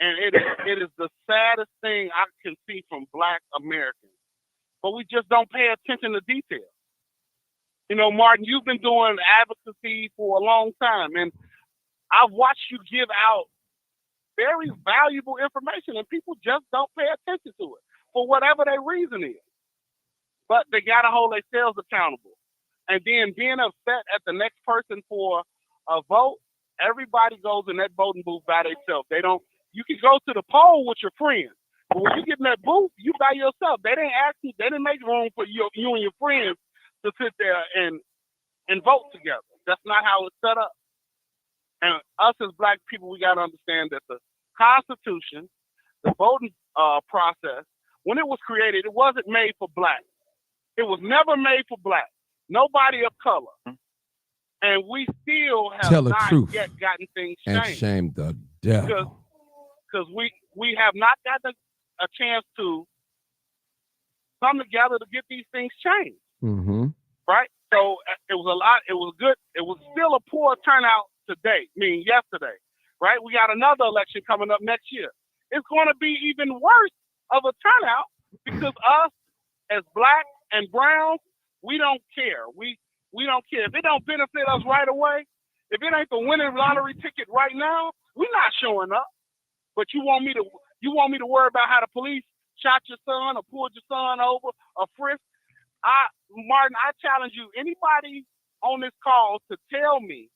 And it is the saddest thing I can see from Black Americans. But we just don't pay attention to detail. You know, Martin, you've been doing advocacy for a long time, and I've watched you give out very valuable information, and people just don't pay attention to it for whatever their reason is. But they got to hold themselves accountable. And then being upset at the next person for a vote, everybody goes in that voting booth by themselves. You can go to the poll with your friends, but when you get in that booth, you by yourself. They didn't make room for you and your friends to sit there and vote together. That's not how it's set up. And us as Black people, we got to understand that the Constitution, the voting process, when it was created, it wasn't made for Black. It was never made for Black. Nobody of color. And we still have not yet gotten things changed. And shame the devil. Because we have not gotten a chance to come together to get these things changed. Mm-hmm. Right? So it was a lot. It was good. It was still a poor turnout today, meaning yesterday. Right? We got another election coming up next year. It's going to be even worse of a turnout because us as Black and Browns, we don't care. We don't care. If it don't benefit us right away, if it ain't the winning lottery ticket right now, we're not showing up. But you want me to worry about how the police shot your son or pulled your son over or frisked? Martin, I challenge you, anybody on this call to tell me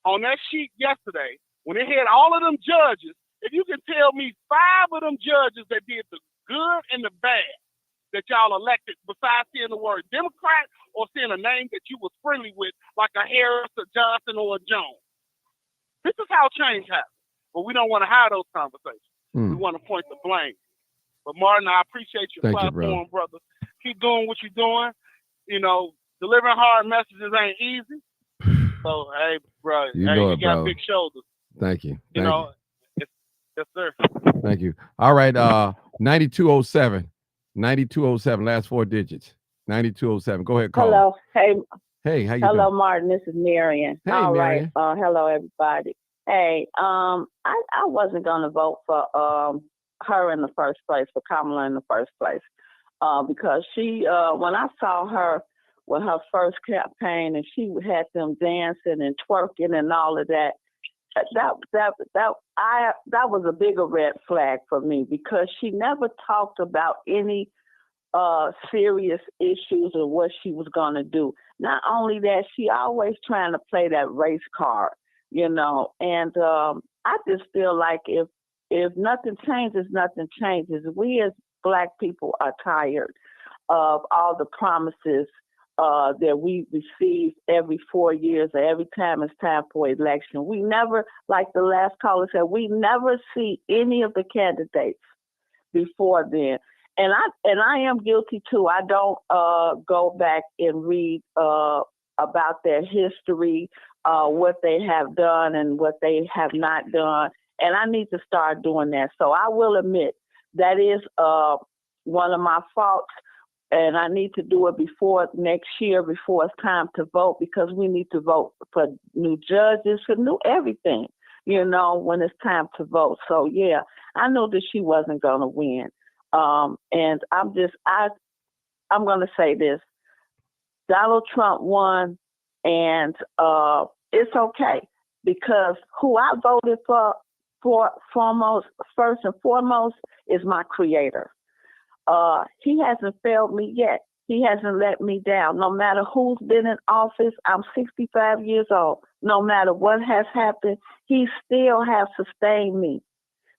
on that sheet yesterday, when it had all of them judges, if you can tell me 5 of them judges that did the good and the bad that y'all elected, besides seeing the word Democrat or seeing a name that you was friendly with, like a Harris, a Johnson, or a Jones. This is how change happens. But we don't want to have those conversations. We want to point the blame. But Martin, I appreciate your platform, brother. Keep doing what you're doing. You know, delivering hard messages ain't easy. So, hey, bro, you got big shoulders. Thank you. Yes, sir. Thank you. All right, 9207. 9207, last 4 digits. 9207. Go ahead, call. Hello. Hey, how you Hello, doing? Martin. This is Marion. Hey, All Marion. right. Hello, everybody. Hey, I wasn't gonna vote for her in the first place, for Kamala in the first place, because she when I saw her with her first campaign and she had them dancing and twerking and all of that, that was a bigger red flag for me, because she never talked about any serious issues or what she was going to do. Not only that, she always trying to play that race card, and I just feel like if nothing changes, nothing changes. We as Black people are tired of all the promises that we receive every 4 years or every time it's time for election. We never, like the last caller said, we never see any of the candidates before then. And I am guilty too. I don't go back and read about their history, what they have done and what they have not done. And I need to start doing that. So I will admit that is one of my faults. And I need to do it before next year, before it's time to vote, because we need to vote for new judges, for new everything, when it's time to vote. So, yeah, I know that she wasn't going to win. And I'm going to say this. Donald Trump won, and it's okay, because who I voted for first and foremost is my creator. He hasn't failed me yet. He hasn't let me down. No matter who's been in office, I'm 65 years old. No matter what has happened, he still has sustained me.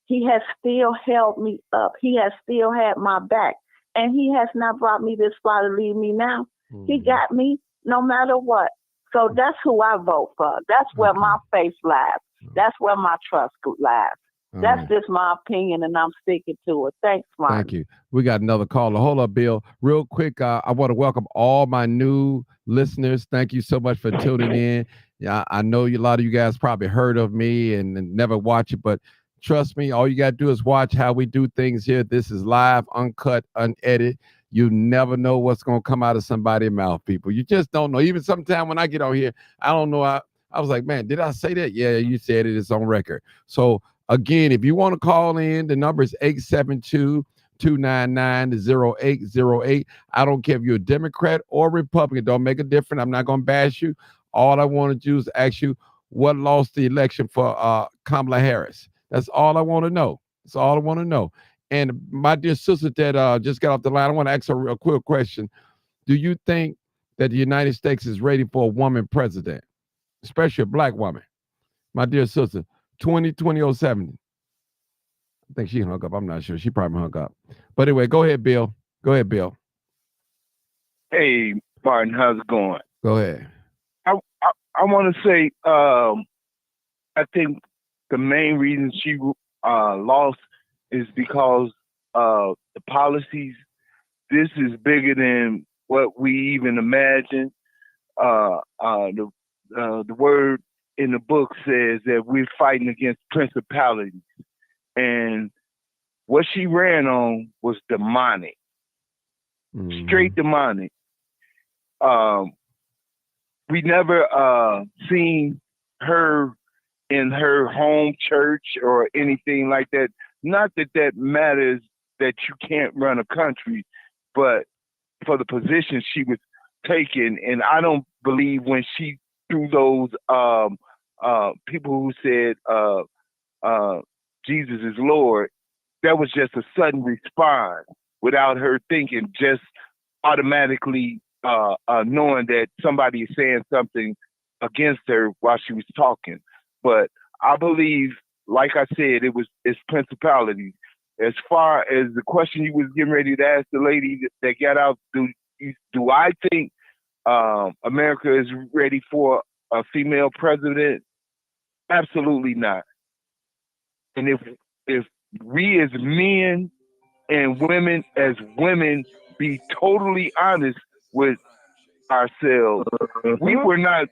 He has still held me up. He has still had my back. And he has not brought me this far to leave me now. Mm-hmm. He got me no matter what. So that's who I vote for. That's where my faith lies. That's where my trust lies. That's just my opinion, and I'm sticking to it. Thanks, Mark. Thank you. We got another caller. Hold up, Bill. Real quick, I want to welcome all my new listeners. Thank you so much for tuning in. Yeah, I know a lot of you guys probably heard of me and never watch it, but trust me, all you got to do is watch how we do things here. This is live, uncut, unedited. You never know what's going to come out of somebody's mouth, people. You just don't know. Even sometimes when I get on here, I don't know. I was like, man, did I say that? Yeah, you said it. It's on record. So, again, if you want to call in, the number is 872-299-0808. I don't care if you're a Democrat or Republican. Don't make a difference. I'm not going to bash you. All I want to do is ask you what lost the election for Kamala Harris. That's all I want to know. That's all I want to know. And my dear sister that just got off the line, I want to ask her a quick question. Do you think that the United States is ready for a woman president, especially a Black woman? My dear sister. 2007. I think she hung up. I'm not sure. She probably hung up. But anyway, go ahead, Bill. Go ahead, Bill. Hey, Martin, how's it going? Go ahead. I want to say I think the main reason she lost is because the policies. This is bigger than what we even imagined. The word in the book says that we're fighting against principalities. And what she ran on was demonic. Mm-hmm. Straight demonic. We never seen her in her home church or anything like that. Not that matters that you can't run a country, but for the position she was taking. And I don't believe when she threw those people who said Jesus is Lord, that was just a sudden response without her thinking, just automatically knowing that somebody is saying something against her while she was talking. But I believe, like I said, it's principalities. As far as the question you was getting ready to ask the lady that got out, do I think America is ready for a female president? Absolutely not. And if we as men and women as women be totally honest with ourselves, we were not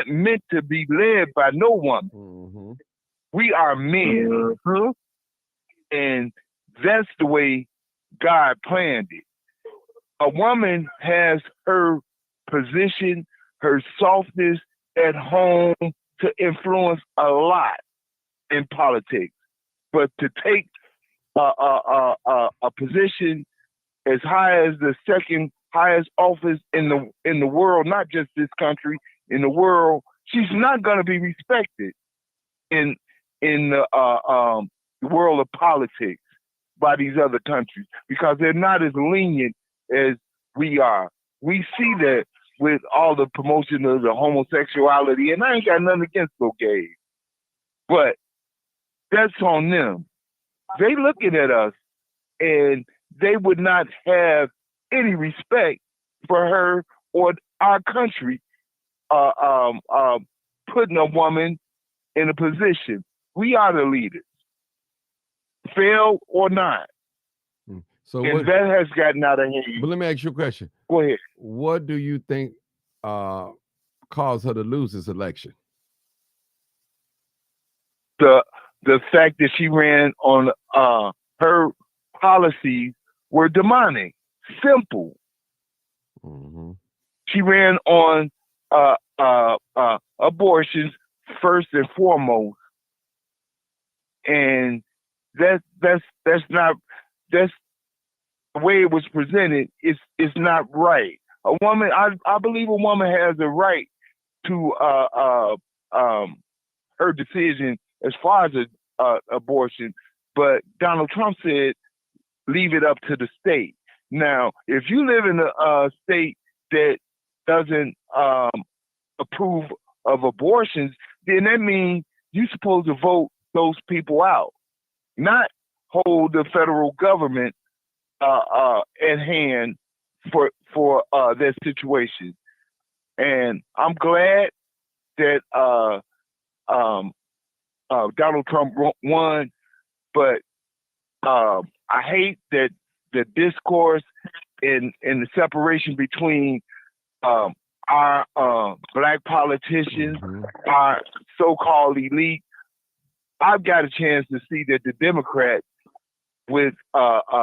meant to be led by no one. Mm-hmm. We are men. Mm-hmm. And that's the way God planned it. A woman has her position, her softness at home to influence a lot in politics. But to take a position as high as the second highest office in the world, not just this country, in the world, she's not going to be respected. in the world of politics by these other countries because they're not as lenient as we are. We see that with all the promotion of the homosexuality, and I ain't got nothing against those gays, but that's on them. They looking at us, and they would not have any respect for her or our country putting a woman in a position. We are the leaders, fail or not. So and that has gotten out of hand. But let me ask you a question. Go ahead. What do you think caused her to lose this election? The fact that she ran on her policies were demonic, simple. Mm-hmm. She ran on abortions first and foremost, and that's not the way it was presented. It's not right. A woman, I believe, a woman has a right to her decision as far as abortion, but Donald Trump said leave it up to the state. Now, if you live in a state that doesn't approve of abortions, then that means you're supposed to vote those people out, not hold the federal government at hand for that situation. And I'm glad that Donald Trump won, but I hate that the discourse and the separation between our black politicians, our so-called elite. I've got a chance to see that the Democrats with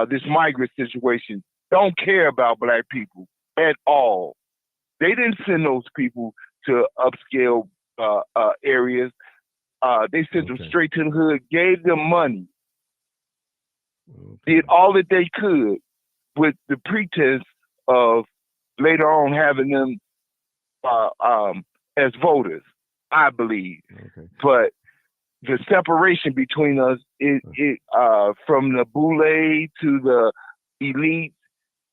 this migrant situation don't care about black people at all. They didn't send those people to upscale areas. They sent them straight to the hood, gave them money, did all that they could with the pretense of later on having them as voters, I believe. But the separation between us, from the boule to the elite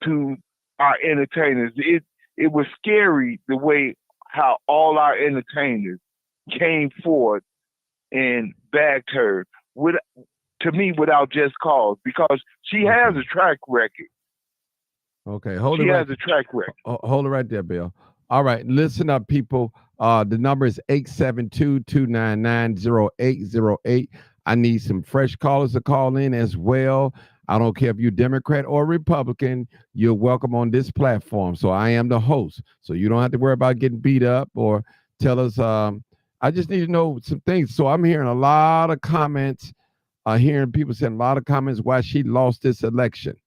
to our entertainers, it was scary the way how all our entertainers came forth and backed her to me without just cause, because she has a track record. Okay, hold she it. She has a track record. Hold it right there, Bill. All right, listen up, people. The number is 872-299-0808. I need some fresh callers to call in as well. I don't care if you're Democrat or Republican, you're welcome on this platform. So I am the host. So you don't have to worry about getting beat up or tell us. I just need to know some things. So I'm hearing a lot of comments, hearing people saying a lot of comments why she lost this election.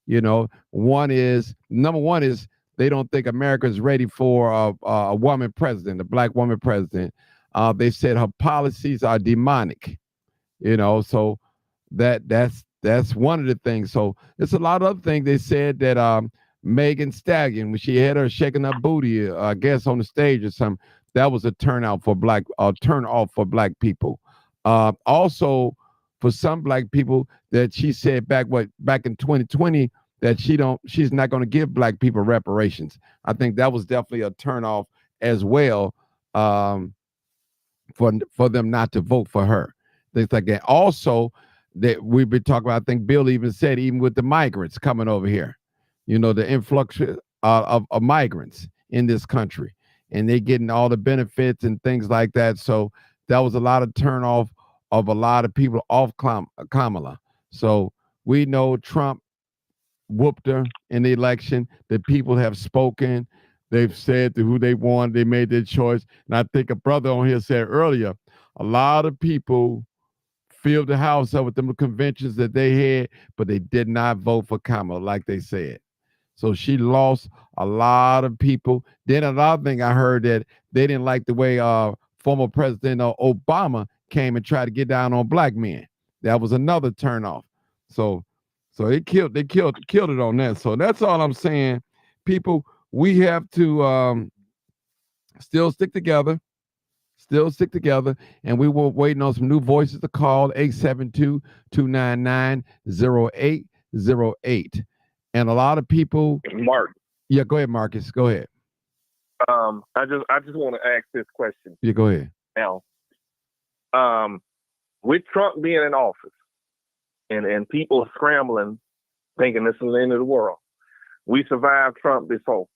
You know, number one is they don't think America is ready for a woman president, a black woman president. They said her policies are demonic. You know, so that's one of the things. So it's a lot of other things. They said that Megan Stallion, when she had her shaking her booty, I guess on the stage or something, that was a turn off for black people. Also, for some black people, that she said back in 2020 that she's not going to give black people reparations. I think that was definitely a turn off as well, for them not to vote for her. Things like that. Also, that we've been talking about, I think Bill even said, even with the migrants coming over here, you know, the influx of migrants in this country, and they getting all the benefits and things like that. So that was a lot of turn off of a lot of people off Kamala. So we know Trump whooped her in the election. The people have spoken. They've said who they want. They made their choice. And I think a brother on here said earlier, a lot of people filled the house up with them conventions that they had, but they did not vote for Kamala like they said. So she lost a lot of people. Then another thing I heard, that they didn't like the way former President Obama came and tried to get down on black men. That was another turnoff. So they killed it on that. So that's all I'm saying. People, we have to still stick together, Still stick together, and we will waiting on some new voices to call 872-299-0808. And a lot of people. Mark, Yeah, go ahead, Marcus. Go ahead. I just want to ask this question Yeah, go ahead. now. With Trump being in office and people scrambling, thinking this is the end of the world, we survived Trump before.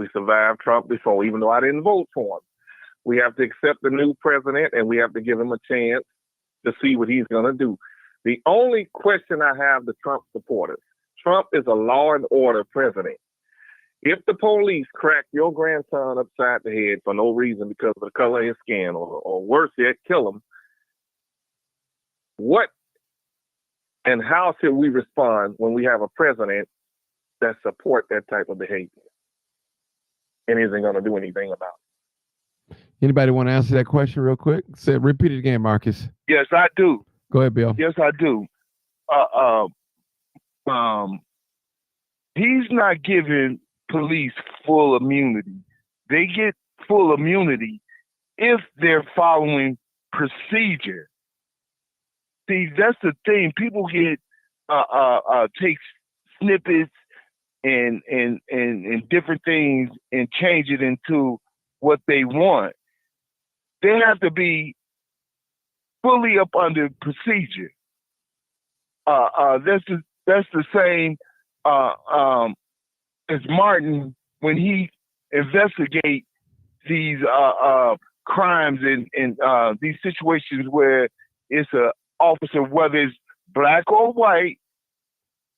Even though I didn't vote for him. We have to accept the new president, and we have to give him a chance to see what he's going to do. The only question I have to Trump supporters, Trump is a law and order president. If the police crack your grandson upside the head for no reason because of the color of his skin, or worse yet, kill him, what and how should we respond when we have a president that support that type of behavior and isn't going to do anything about it? Anybody want to answer that question real quick? Repeat it again, Marcus. Yes, I do. Go ahead, Bill. Yes, I do. He's not giving police full immunity. They get full immunity if they're following procedure. See, that's the thing. People get take snippets and different things and change it into what they want. They have to be fully up under procedure. That's the same as Martin when he investigate these crimes and these situations where it's a officer, whether it's black or white.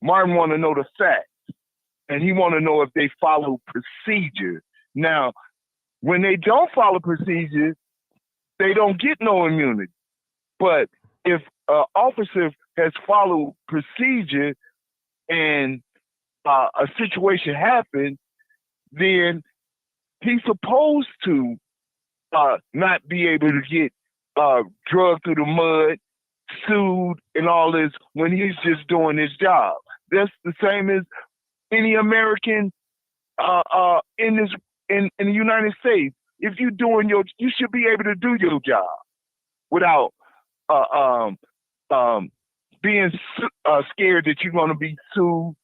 Martin want to know the facts, and he want to know if they follow procedure. Now, when they don't follow procedure, they don't get no immunity. But if an officer has followed procedure and a situation happens, then he's supposed to not be able to get drugged through the mud, sued, and all this when he's just doing his job. That's the same as any American in the United States. If you're doing you should be able to do your job without being scared that you're going to be sued,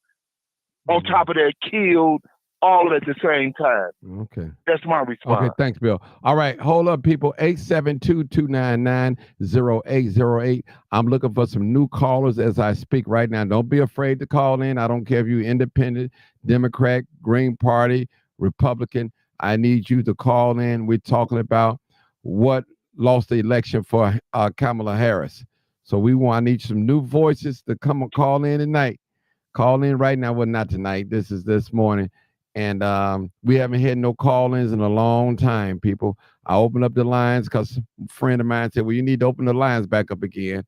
on top of that, killed, all at the same time. Okay. That's my response. Okay, thanks, Bill. All right, hold up, people. 872-299-0808. I'm looking for some new callers as I speak right now. Don't be afraid to call in. I don't care if you're independent, Democrat, Green Party, Republican. I need you to call in. We're talking about what lost the election for Kamala Harris. So I need some new voices to come and call in tonight. Call in right now. Well, not tonight. This is this morning. And we haven't had no call-ins in a long time, people. I opened up the lines because a friend of mine said, well, you need to open the lines back up again.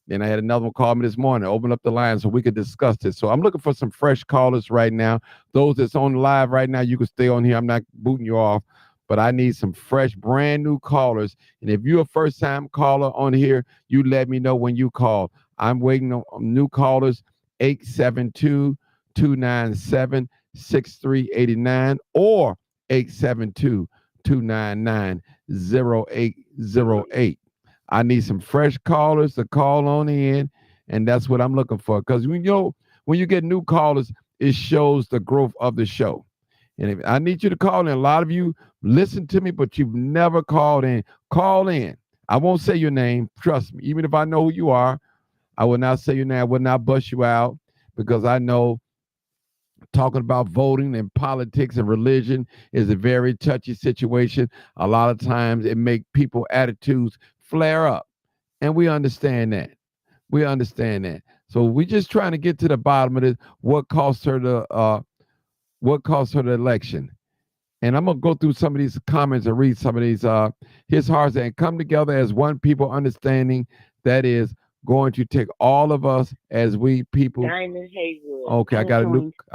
Then I had another one call me this morning, open up the lines so we could discuss this. So I'm looking for some fresh callers right now. Those that's on live right now, you can stay on here. I'm not booting you off, but I need some fresh, brand new callers. And if you're a first-time caller on here, you let me know when you call. I'm waiting on new callers, 872-297-6389 or 872-299-0808. I need some fresh callers to call on in, and that's what I'm looking for. Because when you get new callers, it shows the growth of the show. And if I need you to call in. A lot of you listen to me, but you've never called in. Call in. I won't say your name. Trust me. Even if I know who you are, I will not say your name. I will not bust you out, because I know talking about voting and politics and religion is a very touchy situation. A lot of times it makes people's attitudes flare up. And we understand that. So we're just trying to get to the bottom of this. What cost her the election? And I'm gonna go through some of these comments and read some of these his hearts and come together as one people, understanding that is going to take all of us as we people. Diamond Haywood. Okay, I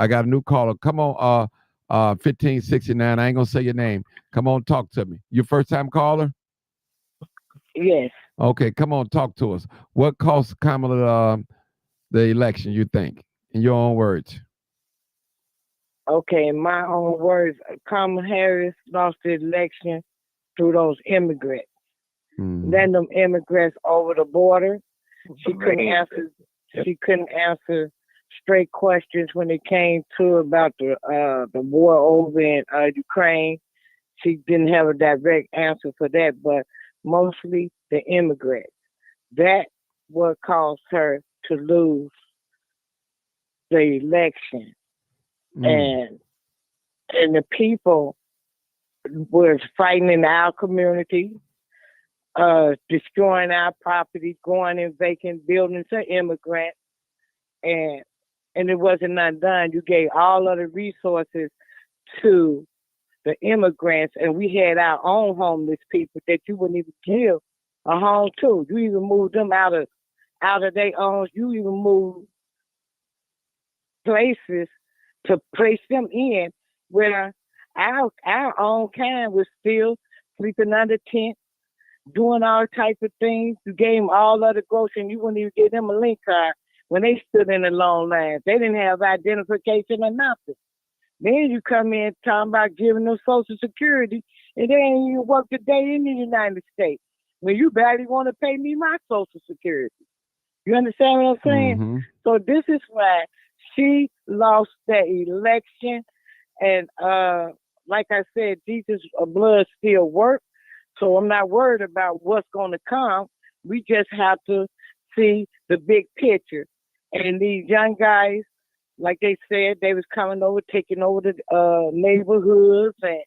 got a new caller. Come on, 1569. I ain't gonna say your name. Come on, talk to me. You first time caller? Yes. Okay, come on, talk to us. What cost Kamala the election, you think, in your own words? Okay, in my own words, Kamala Harris lost the election through those immigrants. Mm. Letting them immigrants over the border. She Man. couldn't answer. She couldn't answer straight questions when it came to about the war over in Ukraine. She didn't have a direct answer for that, but mostly the immigrants. That what caused her to lose the election, and the people was fighting in our community, destroying our property, going in vacant buildings to immigrants, and it wasn't nothing done. You gave all of the resources to the immigrants, and we had our own homeless people that you wouldn't even give a home to. You even moved them out of their own. You even moved places to place them in where our own kind was still sleeping under tent, doing all type of things. You gave them all of the groceries, and you wouldn't even give them a link card when they stood in the long lines. They didn't have identification or nothing. Then you come in talking about giving them Social Security, and they ain't even worked a day in the United States when you barely want to pay me my Social Security. You understand what I'm saying? Mm-hmm. So this is why she lost that election. And like I said, Jesus' blood still works. So I'm not worried about what's going to come. We just have to see the big picture. And these young guys, like they said, they was coming over, taking over the neighborhoods, and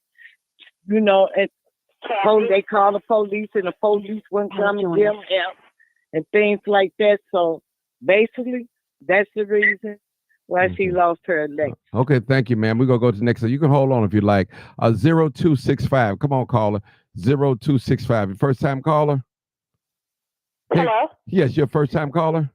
and they called the police, and the police wouldn't come and give them help and things like that. So basically, that's the reason why she lost her election. Okay, thank you, ma'am. We're going to go to the next. So you can hold on if you like. 0265. Come on, caller. 0265. Your first time caller? Hello? Yes, your first time caller?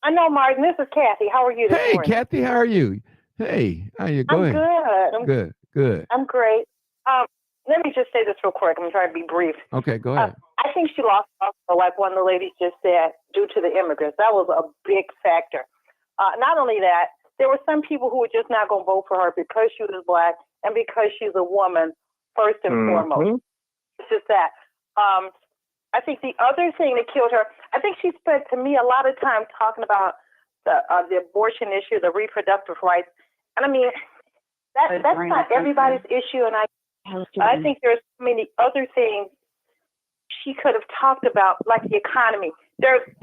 I know, Martin. This is Kathy. How are you this morning? Hey, Kathy, how are you? Hey, how you going? I'm good. Good. I'm great. Let me just say this real quick. I'm trying to be brief. Okay, go ahead. I think she lost, like one of the ladies just said, due to the immigrants. That was a big factor. Not only that, there were some people who were just not going to vote for her because she was Black and because she's a woman, first and foremost. It's just that. I think the other thing that killed her, I think she spent, to me, a lot of time talking about the abortion issue, the reproductive rights. And I mean, that's not everybody's issue. And I think there's so many other things she could have talked about, like the economy.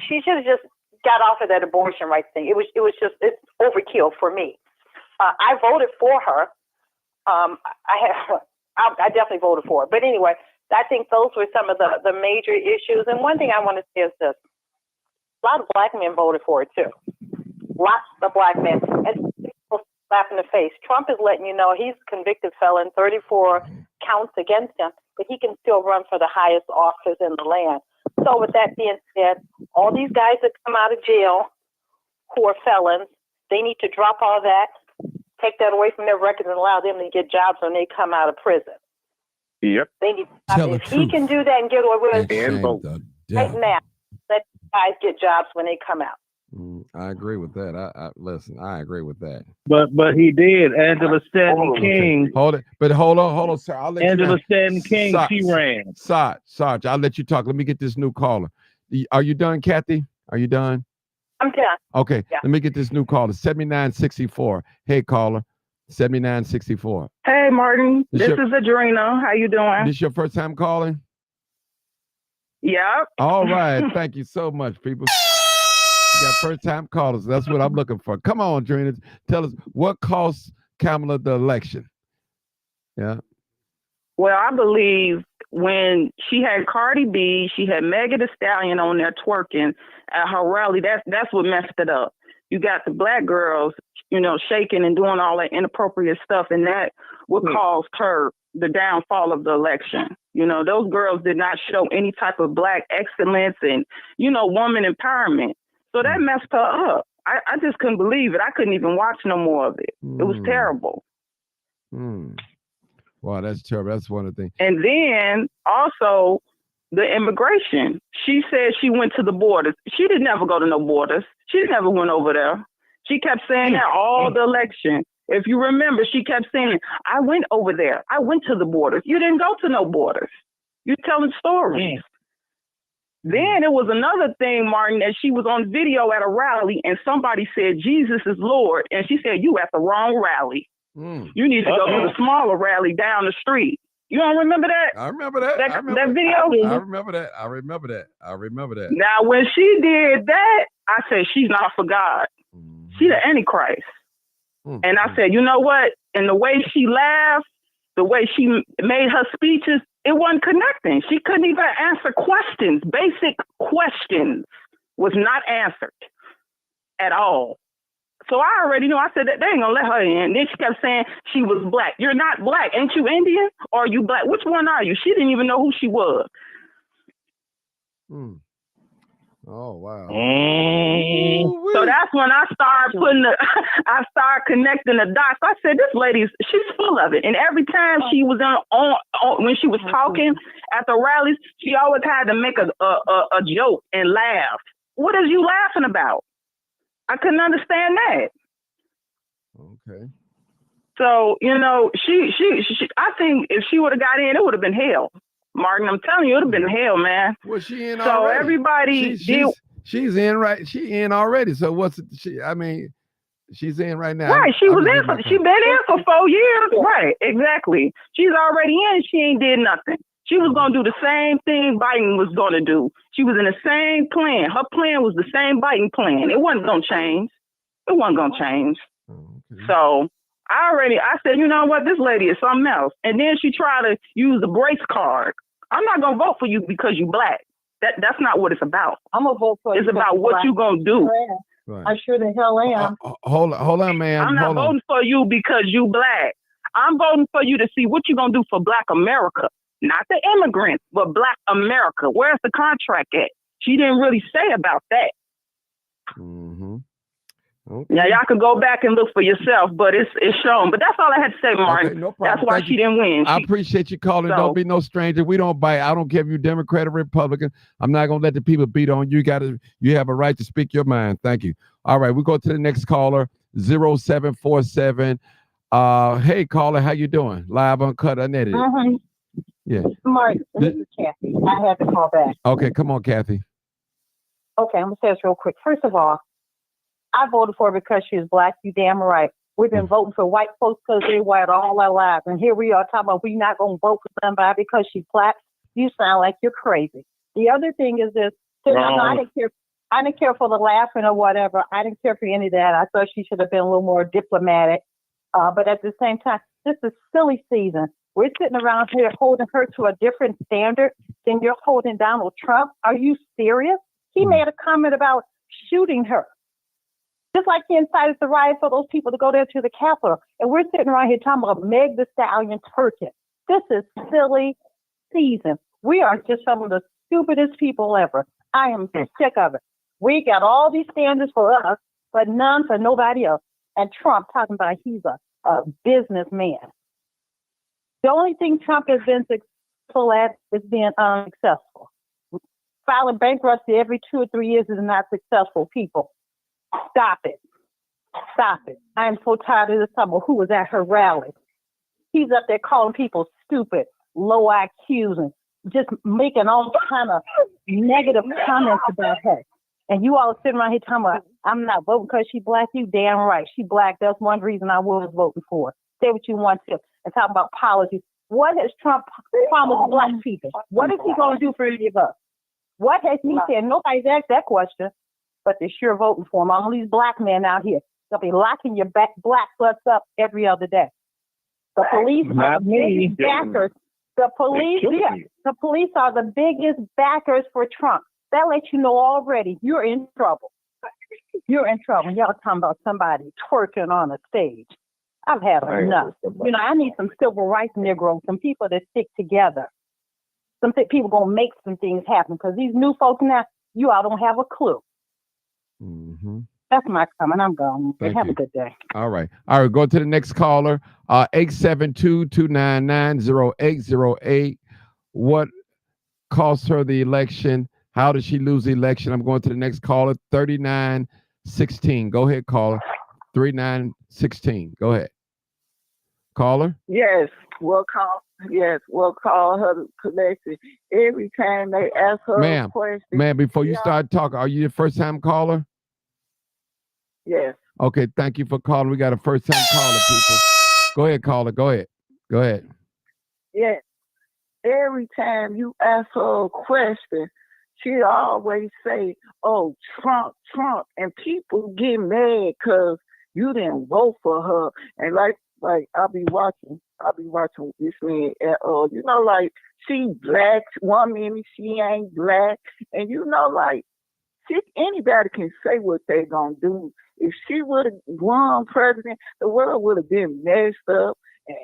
She should have just got off of that abortion rights thing. It's overkill for me. I voted for her. I definitely voted for her. But anyway, I think those were some of the major issues. And one thing I want to say is this. A lot of Black men voted for it, too. Lots of Black men. And people slap in the face. Trump is letting you know he's a convicted felon, 34 counts against him, but he can still run for the highest office in the land. So with that being said, all these guys that come out of jail who are felons, they need to drop all that, take that away from their records and allow them to get jobs when they come out of prison. Yep. They need to stop. If he can do that and get away with it right now, let guys get jobs when they come out. I agree with that. Listen, I agree with that. But he did. Angela Stanton King. Hold on, sir. I'll let Angela Stanton King, Sarge, she ran. Sarge, I'll let you talk. Let me get this new caller. Are you done, Kathy? Are you done? I'm done. Okay. Yeah. Let me get this new caller. 7964. Hey, caller. 7964. Hey, Martin. This is Adrena. How you doing? This your first time calling? Yep. All right. Thank you so much, people. We got first time callers. That's what I'm looking for. Come on, Adrena. Tell us what cost Kamala the election. Yeah. Well, I believe when she had Cardi B, she had Megan Thee Stallion on there twerking at her rally. That's what messed it up. You got the Black girls, shaking and doing all that inappropriate stuff, and that what caused her the downfall of the election. Those girls did not show any type of Black excellence and, woman empowerment. So that messed her up. I just couldn't believe it. I couldn't even watch no more of it. It was terrible. Wow, that's terrible. That's one of the things. And then also the immigration. She said she went to the borders. She didn't ever go to no borders. She never went over there. She kept saying that all the election. If you remember, she kept saying, I went over there. I went to the borders. You didn't go to no borders. You're telling stories. Then it was another thing, Martin, that she was on video at a rally and somebody said, Jesus is Lord. And she said, you at the wrong rally. You need to go to the smaller rally down the street. You don't remember that? I remember that. That video? I remember that. I remember that. I remember that. Now, when she did that, I said, she's not for God. She's the Antichrist. And I said, you know what? And the way she laughed, the way she made her speeches, it wasn't connecting. She couldn't even answer questions. Basic questions was not answered at all. So I already knew. I said that they ain't gonna let her in. Then she kept saying she was black. You're not black. Ain't you Indian? Or are you black? Which one are you? She didn't even know who she was. Oh wow. So that's when I started I started connecting the dots. I said, this she's full of it. And every time she was on when she was talking at the rallies, she always had to make a joke and laugh. What is you laughing about? I couldn't understand that. Okay. So, you know, she I think if she would have got in, it would have been hell. Martin, I'm telling you, it would have been hell, man. Well, she in so already. Everybody she's in right. She in already. So what's she? I mean, she's in right now. Right, she been in for 4 years. Right, exactly. She's already in. She ain't did nothing. She was gonna do the same thing Biden was gonna do. She was in the same plan. Her plan was the same Biden plan. It wasn't gonna change. It wasn't gonna change. So I said, you know what, this lady is something else. And then she tried to use the brace card. I'm not gonna vote for you because you black. That's not what it's about. I'm gonna vote for you. It's about what you gonna do. Right. I sure the hell am. Hold on, ma'am. I'm not voting for you because you black. I'm voting for you to see what you're gonna do for Black America. Not the immigrants, but Black America. Where's the contract at? She didn't really say about that. Okay. Now y'all can go back and look for yourself, but it's shown. But that's all I had to say, Martin. Okay, no problem. That's why she didn't win. I appreciate you calling. Don't be no stranger. We don't bite. I don't care if you're Democrat or Republican. I'm not gonna let the people beat on you. You have a right to speak your mind. Thank you. All right, we go to the next caller, 0747. Hey caller, how you doing? Live, uncut, unedited. Yeah. Mark, this is Kathy. I had to call back. Okay, come on, Kathy. Okay, I'm gonna say this real quick. First of all, I voted for her because she was black. You damn right. We've been voting for white folks because they're white all our lives, and here we are talking about we're not gonna vote for somebody because she's black. You sound like you're crazy. The other thing is this: I didn't care for the laughing or whatever. I didn't care for any of that. I thought she should have been a little more diplomatic. But at the same time, this is silly season. We're sitting around here holding her to a different standard than you're holding Donald Trump. Are you serious? He made a comment about shooting her. Just like he incited the riot for those people to go there to the Capitol. And we're sitting around here talking about Meg the Stallion Turkin. This is silly season. We are just some of the stupidest people ever. I am sick of it. We got all these standards for us, but none for nobody else. And Trump talking about he's a businessman. The only thing Trump has been successful at is being unsuccessful. Filing bankruptcy every 2 or 3 years is not successful, people. Stop it. Stop it. I am so tired of this talk about who was at her rally. He's up there calling people stupid, low IQs, and just making all kind of negative comments about her. And you all sitting around here talking about, I'm not voting because she's black. You damn right. She black. That's one reason I was voting for her. Say what you want to. And talk about policies. What has Trump promised black people? What is he going to do for any of us? What has he said? Nobody's asked that question. But they're sure voting for him. All these black men out here, they'll be locking your black butts up every other day. The police are the biggest backers. The police are the biggest backers for Trump. That lets you know already you're in trouble. You're in trouble. Y'all talking about somebody twerking on a stage. I've had enough. You know, I need some civil rights Negroes, some people that stick together. Some people gonna make some things happen because these new folks now, you all don't have a clue. That's my comment. I'm gone. Have a good day. All right. Go to the next caller. 872-299-0808. What cost her the election? How did she lose the election? I'm going to the next caller. 3916. Go ahead, caller. 3916. Go ahead. Caller? Yes, we'll call her to collection. Every time they ask her a question. Ma'am, before you start talking, are you the first time caller? Yes. Okay, thank you for calling. We got a first time caller, people. Go ahead, caller. Go ahead. Yes. Every time you ask her a question, she always say, "Oh, Trump, Trump," and people get mad because you didn't vote for her. And like I'll be watching this man, like she black, 1 minute she ain't black, and anybody can say what they gonna do. If she would have won president, the world would have been messed up. And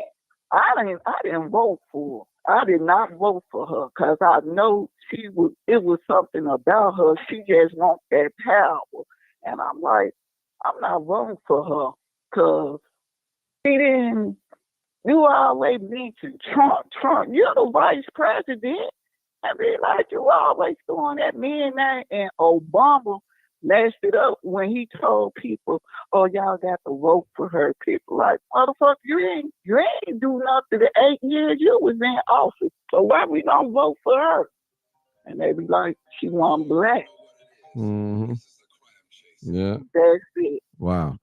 I didn't vote for her. I did not vote for her because I know it was something about her. She just wants that power. And I'm like, I'm not voting for her because she didn't. You always mention Trump. You're the vice president. I mean, like, you always throwing that man name, and Obama messed it up when he told people, "Oh, y'all got to vote for her." People like, motherfucker, you ain't do nothing the 8 years you was in office. So why we don't vote for her? And they be like, she wasn't black. Mm-hmm. Yeah. That's it. Wow.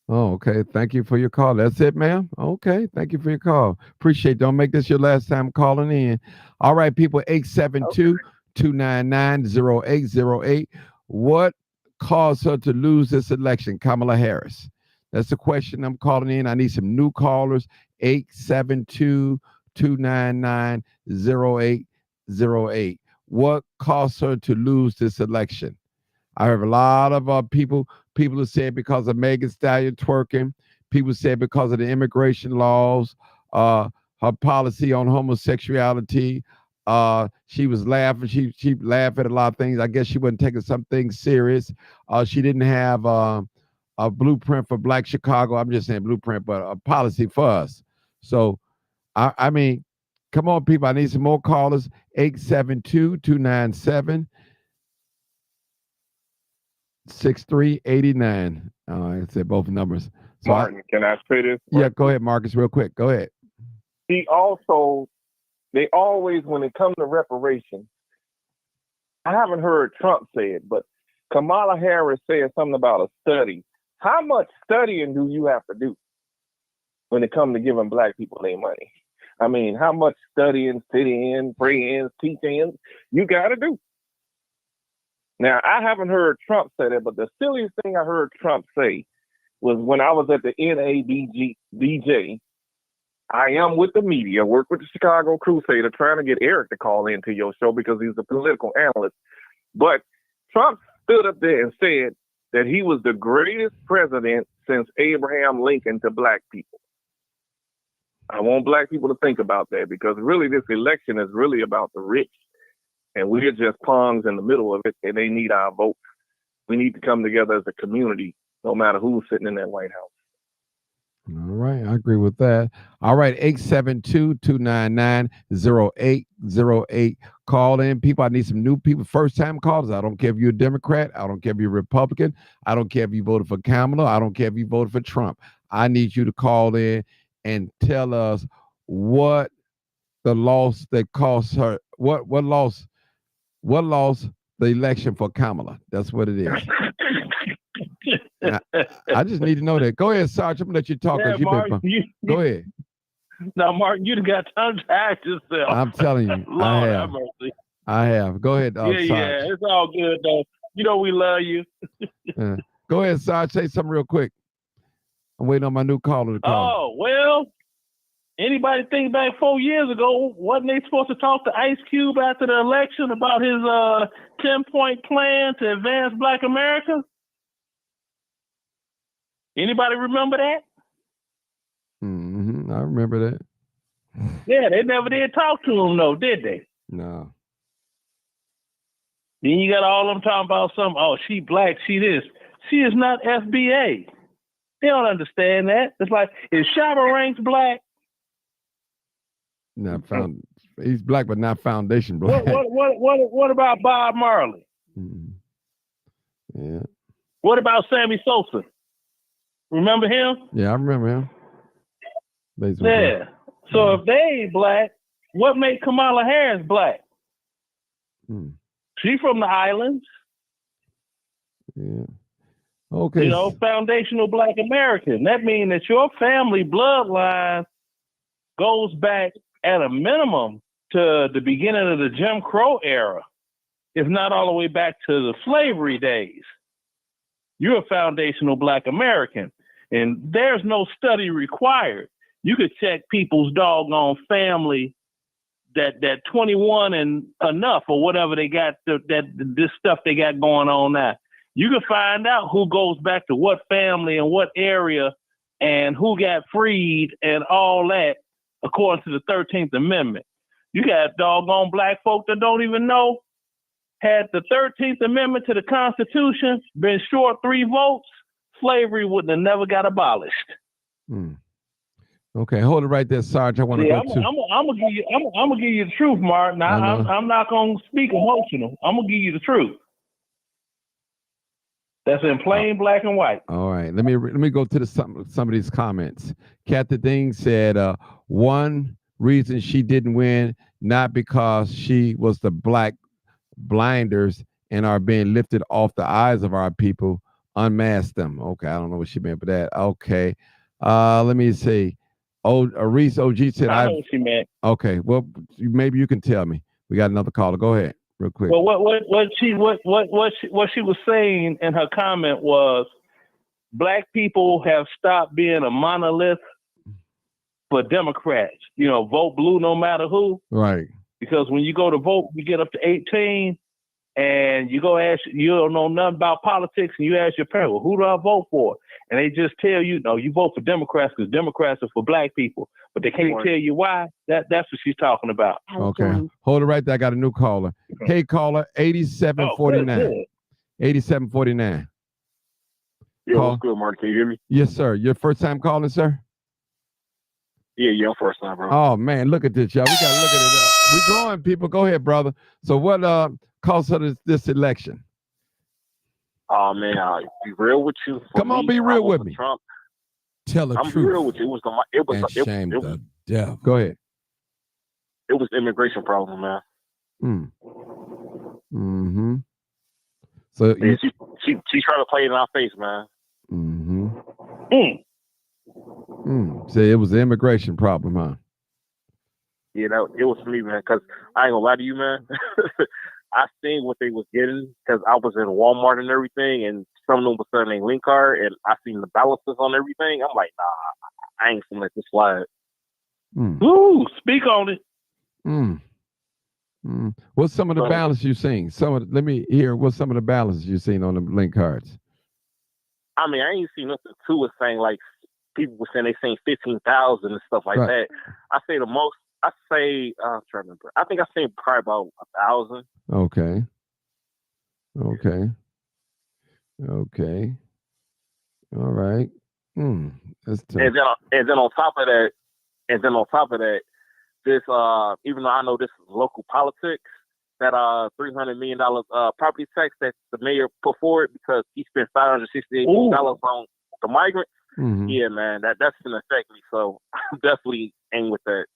Oh, okay. Thank you for your call. That's it, ma'am. Okay. Thank you for your call. Appreciate it. Don't make this your last time calling in. All right, people, 872-299-0808. What caused her to lose this election, Kamala Harris? That's the question I'm calling in. I need some new callers. 872-299-0808. What caused her to lose this election? I have a lot of people who said because of Megan Thee Stallion twerking. People said because of the immigration laws, her policy on homosexuality. She was laughing. She laughed at a lot of things. I guess she wasn't taking some things serious. She didn't have a blueprint for Black Chicago. I'm just saying blueprint, but a policy for us. So, I mean, come on, people. I need some more callers. 872-297. 6389. I said both numbers. So Martin, can I say this? Yeah, go ahead, Marcus, real quick. Go ahead. They always, when it comes to reparations, I haven't heard Trump say it, but Kamala Harris said something about a study. How much studying do you have to do when it comes to giving Black people their money? I mean, how much studying, sit-in, pray-ins, teach-ins you got to do? Now, I haven't heard Trump say that, but the silliest thing I heard Trump say was when I was at the NABJ. I am with the media, work with the Chicago Crusader, trying to get Eric to call into your show because he's a political analyst. But Trump stood up there and said that he was the greatest president since Abraham Lincoln to Black people. I want Black people to think about that because really this election is really about the rich. And we're just pawns in the middle of it, and they need our vote. We need to come together as a community, no matter who's sitting in that White House. All right, I agree with that. All right, 872-299-0808. Call in, people. I need some new people, first-time callers. I don't care if you're a Democrat. I don't care if you're a Republican. I don't care if you voted for Kamala. I don't care if you voted for Trump. I need you to call in and tell us what the loss that cost her, what loss the election for Kamala. That's what it is. I just need to know that. Go ahead, Sarge. I'm gonna let you talk. Yeah, Martin, go ahead. Now, Martin, you done got time to act yourself. I'm telling you, Lord, I have. Go ahead, Sarge. Yeah, it's all good though. You know we love you. Go ahead, Sarge. Say something real quick. I'm waiting on my new caller to call. Oh well. Anybody think back 4 years ago, wasn't they supposed to talk to Ice Cube after the election about his 10-point plan to advance Black America? Anybody remember that? Mm-hmm. I remember that. Yeah, they never did talk to him, though, did they? No. Then you got all them talking about something, oh, she black, she this. She is not FBA. They don't understand that. It's like, is Shabba Ranks black? Not found. He's black, but not foundation black. What about Bob Marley? Mm-hmm. Yeah. What about Sammy Sosa? Remember him? Yeah, I remember him. Basically. Yeah. So if they ain't black, what made Kamala Harris black? She from the islands. Yeah. Okay. You know, foundational Black American. That means that your family bloodline goes back at a minimum to the beginning of the Jim Crow era, if not all the way back to the slavery days. You're a foundational Black American, and there's no study required. You could check people's doggone family that 21 and enough or whatever they got, this stuff they got going on now. You can find out who goes back to what family and what area and who got freed and all that according to the 13th Amendment. You got doggone black folk that don't even know. Had the 13th Amendment to the Constitution been short 3 votes, slavery wouldn't have never got abolished. Okay, hold it right there, Sarge. I want to go I'm gonna give you the truth, Martin. I'm not gonna speak emotional. I'm gonna give you the truth. That's in plain black and white. All right, let me go to some of these comments. Kathy Ding said one reason she didn't win, not because she was the black blinders and are being lifted off the eyes of our people, unmask them. Okay, I don't know what she meant by that. Okay, let me see. Reese OG said I know what she meant. Okay, well maybe you can tell me. We got another caller. Go ahead, real quick. Well, what she was saying in her comment was, black people have stopped being a monolith for Democrats. You know, vote blue no matter who. Right. Because when you go to vote, you get up to 18, and you go ask, you don't know nothing about politics, and you ask your parents, well, who do I vote for? And they just tell you, no, you vote for Democrats because Democrats are for black people. But they can't tell you why. That's what she's talking about. Okay. Hold it right there. I got a new caller. Hey, caller, 8749. 8749. Yo, what's good, Mark? Can you hear me? Yes, sir. Your first time calling, sir? Yeah, I'm first time, bro. Oh, man, look at this, y'all. We got to look at it. We're growing, people. Go ahead, brother. So what caused her this election? Oh, man, I'll be real with you. Come on, be real with me. Trump. Tell the I'm truth. real with you. It was yeah. Go ahead. It was the immigration problem, man. Mm-hmm. So yeah, she tried to play it in our face, man. Say it was the immigration problem, huh? Yeah, it was for me, man. Because I ain't gonna lie to you, man. I seen what they was getting because I was in Walmart and everything, and some of them was selling a link card, and I seen the balances on everything. I'm like, nah, I ain't gonna let this slide. Ooh, speak on it. What's some of the balance you seen? Let me hear what's some of the balances you seen on the link cards. I mean, I ain't seen nothing too with saying like people were saying they seen 15,000 and stuff like that. I say the most. I'm trying to remember. I think I seen probably about 1,000. Okay. All right. That's tough. And then on top of that, this even though I know this is local politics, that $300 million property tax that the mayor put forward because he spent $568 on the migrants. Yeah, man, that's gonna affect me. So I'm definitely ain't with that.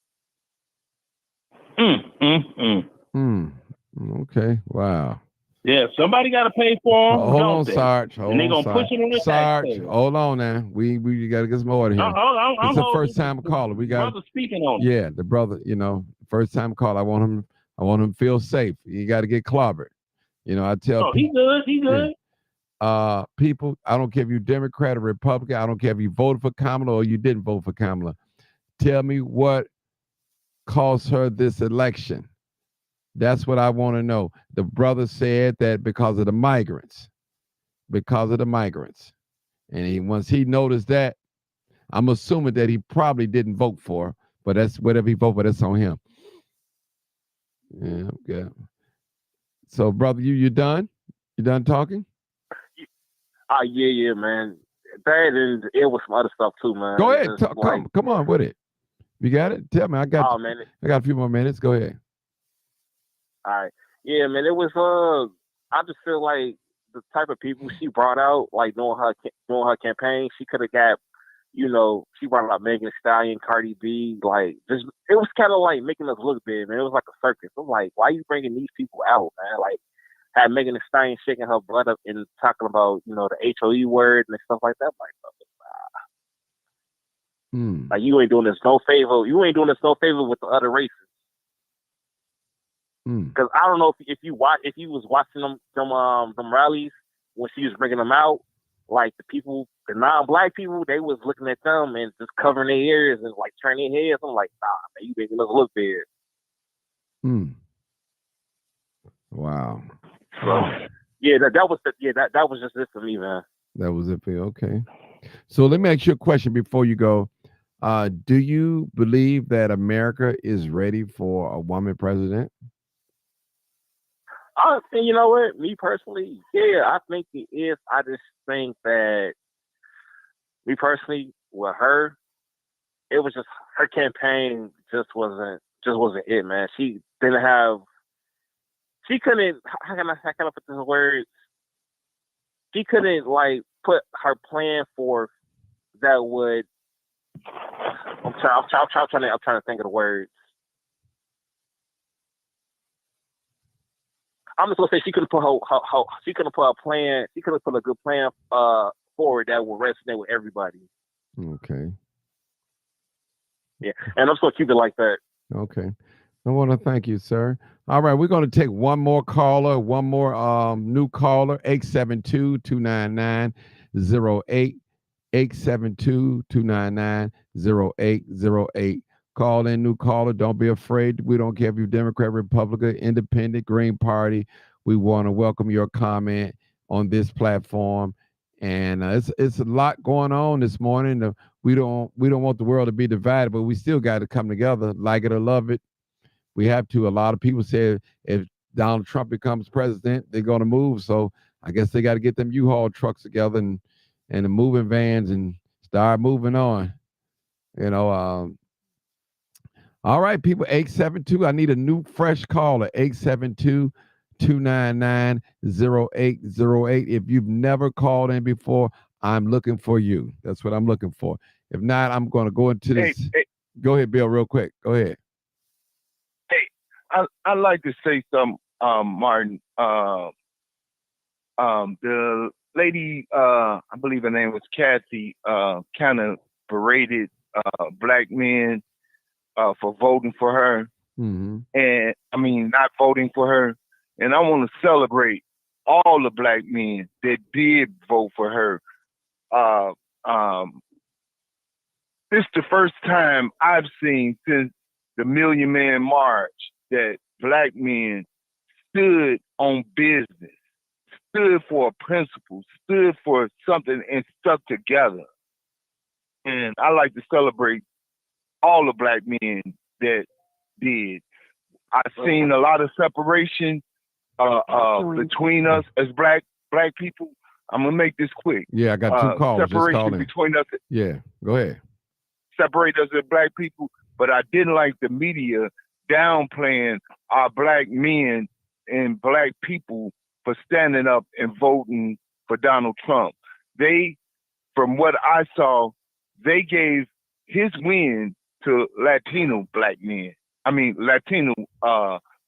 Okay. Wow. Yeah, somebody got to pay for them. Hold on, Sarge. And they're going to push it on the Sarge, hold on now. We got to get some order here. It's the first time caller. We got brother speaking on it. Yeah, the brother, first time caller. I want him to feel safe. You got to get clobbered. I tell people. He good. People, I don't care if you Democrat or Republican. I don't care if you voted for Kamala or you didn't vote for Kamala. Tell me what caused her this election. That's what I want to know. The brother said that because of the migrants. And once he noticed that, I'm assuming that he probably didn't vote for her, but that's whatever he voted for, that's on him. Yeah, okay. So, brother, you done? You done talking? Yeah, man. That and it was some other stuff too, man. Go ahead. Come on with it. You got it? Tell me. I got a few more minutes. Go ahead. All right. Yeah, man. It was I just feel like the type of people she brought out, like knowing her campaign, she could have got, you know, she brought out Megan Thee Stallion, Cardi B, like just it was kind of like making us look big, man. It was like a circus. I'm like, why are you bringing these people out, man? Like, had Megan Thee Stallion shaking her butt up and talking about, you know, the HOE word and stuff like that. Like you ain't doing us no favor. You ain't doing us no favor with the other races. Because I don't know if you was watching them rallies when she was bringing them out, like the non-black people, they was looking at them and just covering their ears and like turning their heads. I'm like, nah, man, you making us look bad. Wow. So yeah, that was just it for me, man. That was it for you. Okay. So let me ask you a question before you go. Do you believe that America is ready for a woman president? You know what? Me personally, yeah, I think it is. I just think that me personally, with her, it was just her campaign just wasn't it, man. She didn't have. She couldn't. How can I put this in words? She couldn't like put her plan forth that would. I'm trying to think of the words. I'm just gonna say she could have put a plan. She could have put a good plan forward that will resonate with everybody. Okay. Yeah, and I'm just gonna keep it like that. Okay. I want to thank you, sir. All right, we're going to take one more caller, one more new caller, 872-299-08, 872-299-0808. Call in, new caller. Don't be afraid. We don't care if you're Democrat, Republican, Independent, Green Party. We want to welcome your comment on this platform. And it's a lot going on this morning. We don't want the world to be divided, but we still got to come together, like it or love it. We have to. A lot of people say if Donald Trump becomes president, they're going to move. So I guess they got to get them U-Haul trucks together and the moving vans and start moving on. You know. All right, people. 872. I need a new fresh caller. 872-299-0808. If you've never called in before, I'm looking for you. That's what I'm looking for. If not, I'm going to go into this. Go ahead, Bill, real quick. Go ahead. I'd like to say something, Martin. The lady, I believe her name was Kathy, kind of berated black men for voting for her. And I mean, not voting for her. And I want to celebrate all the black men that did vote for her. This is the first time I've seen since the Million Man March that black men stood on business, stood for a principle, stood for something and stuck together. And I like to celebrate all the black men that did. I've seen a lot of separation between us as black people. I'm gonna make this quick. Yeah, I got two callers. Separation between us. Yeah, go ahead. Separate us as black people, but I didn't like the media downplaying our black men and black people for standing up and voting for Donald Trump. They, from what I saw, they gave his win to Latino black men. I mean, Latino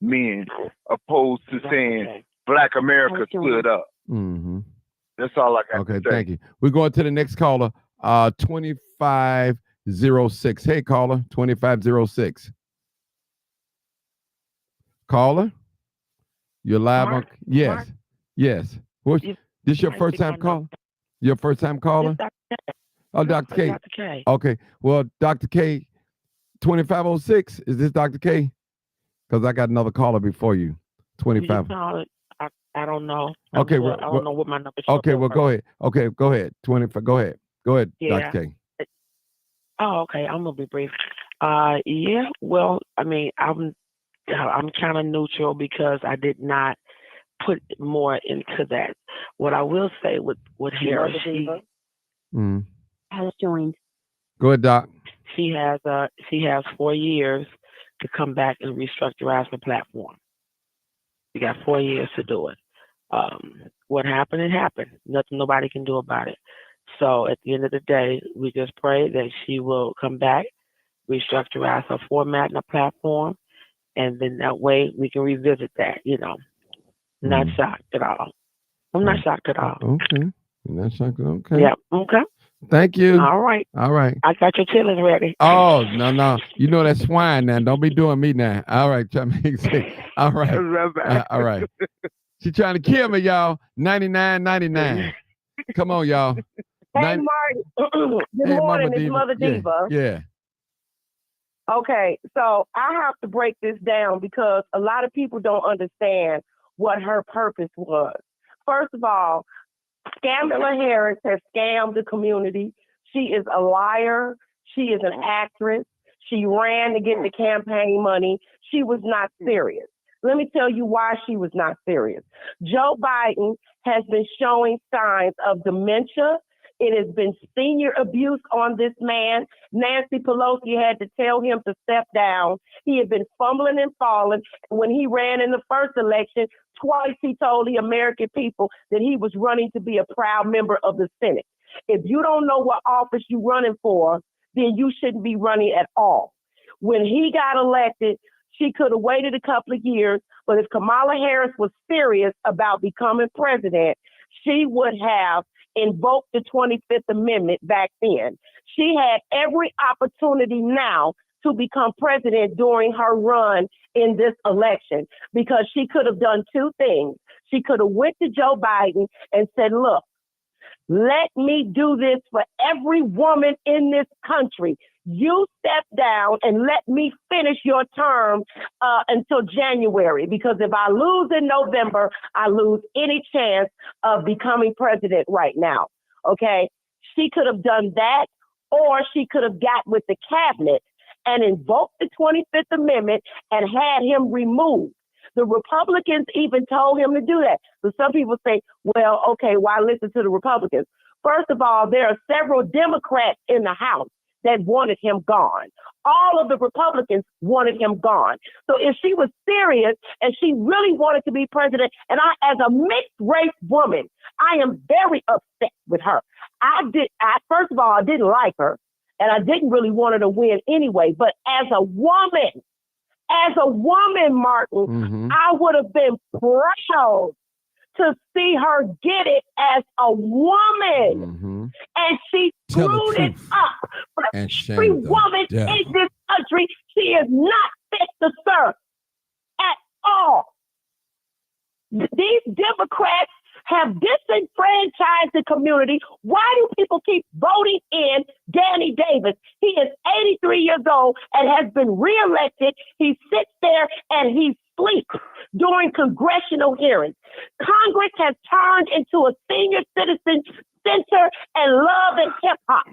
men, opposed to saying Black America stood up. That's all I got to say. Okay, thank you. We're going to the next caller, 2506. Hey, caller, 2506. Caller, you're live on. Yes, yes. This your first time call? Your first time caller? Oh, Dr. K. Dr. K. Okay. Well, Dr. K, 2506. Is this Dr. K? Because I got another caller before you. 25. I don't know. Okay. I don't know what my number is. Okay. Well, go ahead. Okay. Go ahead. 25. Go ahead. Go ahead, Yeah. Dr. K. Oh, okay. I'm gonna be brief. Yeah. Well, I mean, I'm kind of neutral because I did not put more into that. What I will say with Harris, has joined. Go ahead, Doc. she has 4 years to come back and restructure the platform. You got 4 years to do it. What happened, it happened. Nothing nobody can do about it. So at the end of the day, we just pray that she will come back, restructure her format and a platform, and then that way we can revisit that. Not shocked at all. I'm not shocked at all. Okay. Not shocked. Okay. Yeah. Okay. Thank you. All right. All right. I got your chillers ready. Oh, no. You know that's swine now. Don't be doing me now. All right. Try me. All right. All right. She trying to kill me, y'all. 99.99. Come on, y'all. Hey, Marty. Good morning. It's Mother Diva. Yeah. Okay, so I have to break this down because a lot of people don't understand what her purpose was. First of all, Kamala Harris has scammed the community. She is a liar. She is an actress. She ran to get the campaign money. She was not serious. Let me tell you why she was not serious. Joe Biden has been showing signs of dementia. It has been senior abuse on this man. Nancy Pelosi had to tell him to step down. He had been fumbling and falling. When he ran in the first election, twice he told the American people that he was running to be a proud member of the Senate. If you don't know what office you're running for, then you shouldn't be running at all. When he got elected, she could have waited a couple of years, but if Kamala Harris was serious about becoming president, she would have invoked the 25th Amendment back then. She had every opportunity now to become president during her run in this election because she could have done two things. She could have went to Joe Biden and said, look, let me do this for every woman in this country. You step down and let me finish your term until January, because if I lose in November, I lose any chance of becoming president right now. Okay. She could have done that, or she could have got with the cabinet and invoked the 25th Amendment and had him removed. The Republicans even told him to do that. So some people say, well, okay, why listen to the Republicans? First of all, there are several Democrats in the House that wanted him gone. All of the Republicans wanted him gone. So if she was serious and she really wanted to be president, and I, as a mixed race woman, I am very upset with her. First of all, I didn't like her, and I didn't really want her to win anyway. But as a woman, Martin, I would have been proud to see her get it as a woman. And she screwed it up. But every woman in this country, she is not fit to serve at all. These Democrats have disenfranchised the community. Why do people keep voting in Danny Davis? He is 83 years old and has been reelected. He sits there and he sleeps during congressional hearings. Congress has turned into a senior citizen center and love and hip hop.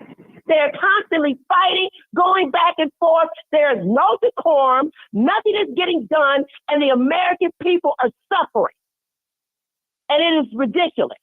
They're constantly fighting, going back and forth. There is no decorum. Nothing is getting done, and the American people are suffering. And it is ridiculous.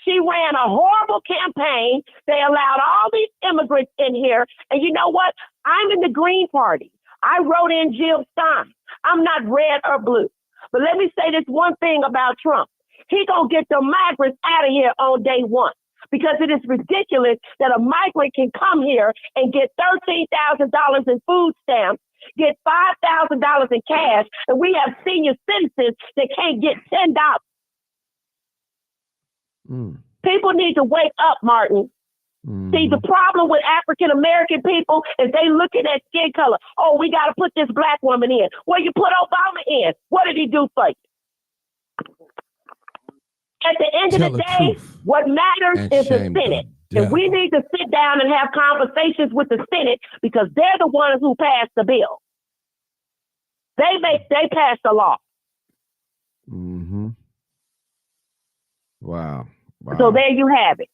She ran a horrible campaign. They allowed all these immigrants in here. And you know what? I'm in the Green Party. I wrote in Jill Stein. I'm not red or blue. But let me say this one thing about Trump. He gonna get the migrants out of here on day one, because it is ridiculous that a migrant can come here and get $13,000 in food stamps, get $5,000 in cash, and we have senior citizens that can't get $10. People need to wake up, Martin. See, the problem with African American people is they looking at skin color. Oh, we got to put this black woman in. Well, you put Obama in. What did he do for you? At the end of the day, what matters is the Senate. And we need to sit down and have conversations with the Senate, because they're the ones who passed the bill. They passed the law. Wow. So there you have it.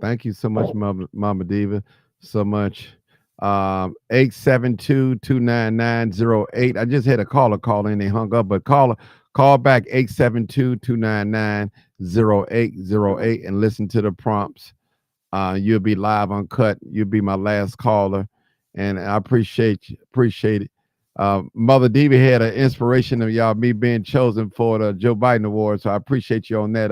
Thank you so much, Mama Diva. So much. 872-299-08. I just had a caller call in. They hung up, but call back 872-299-0808 and listen to the prompts. You'll be live uncut. You'll be my last caller, and I appreciate it. Mother Diva had an inspiration of y'all me being chosen for the Joe Biden Award, so I appreciate you on that,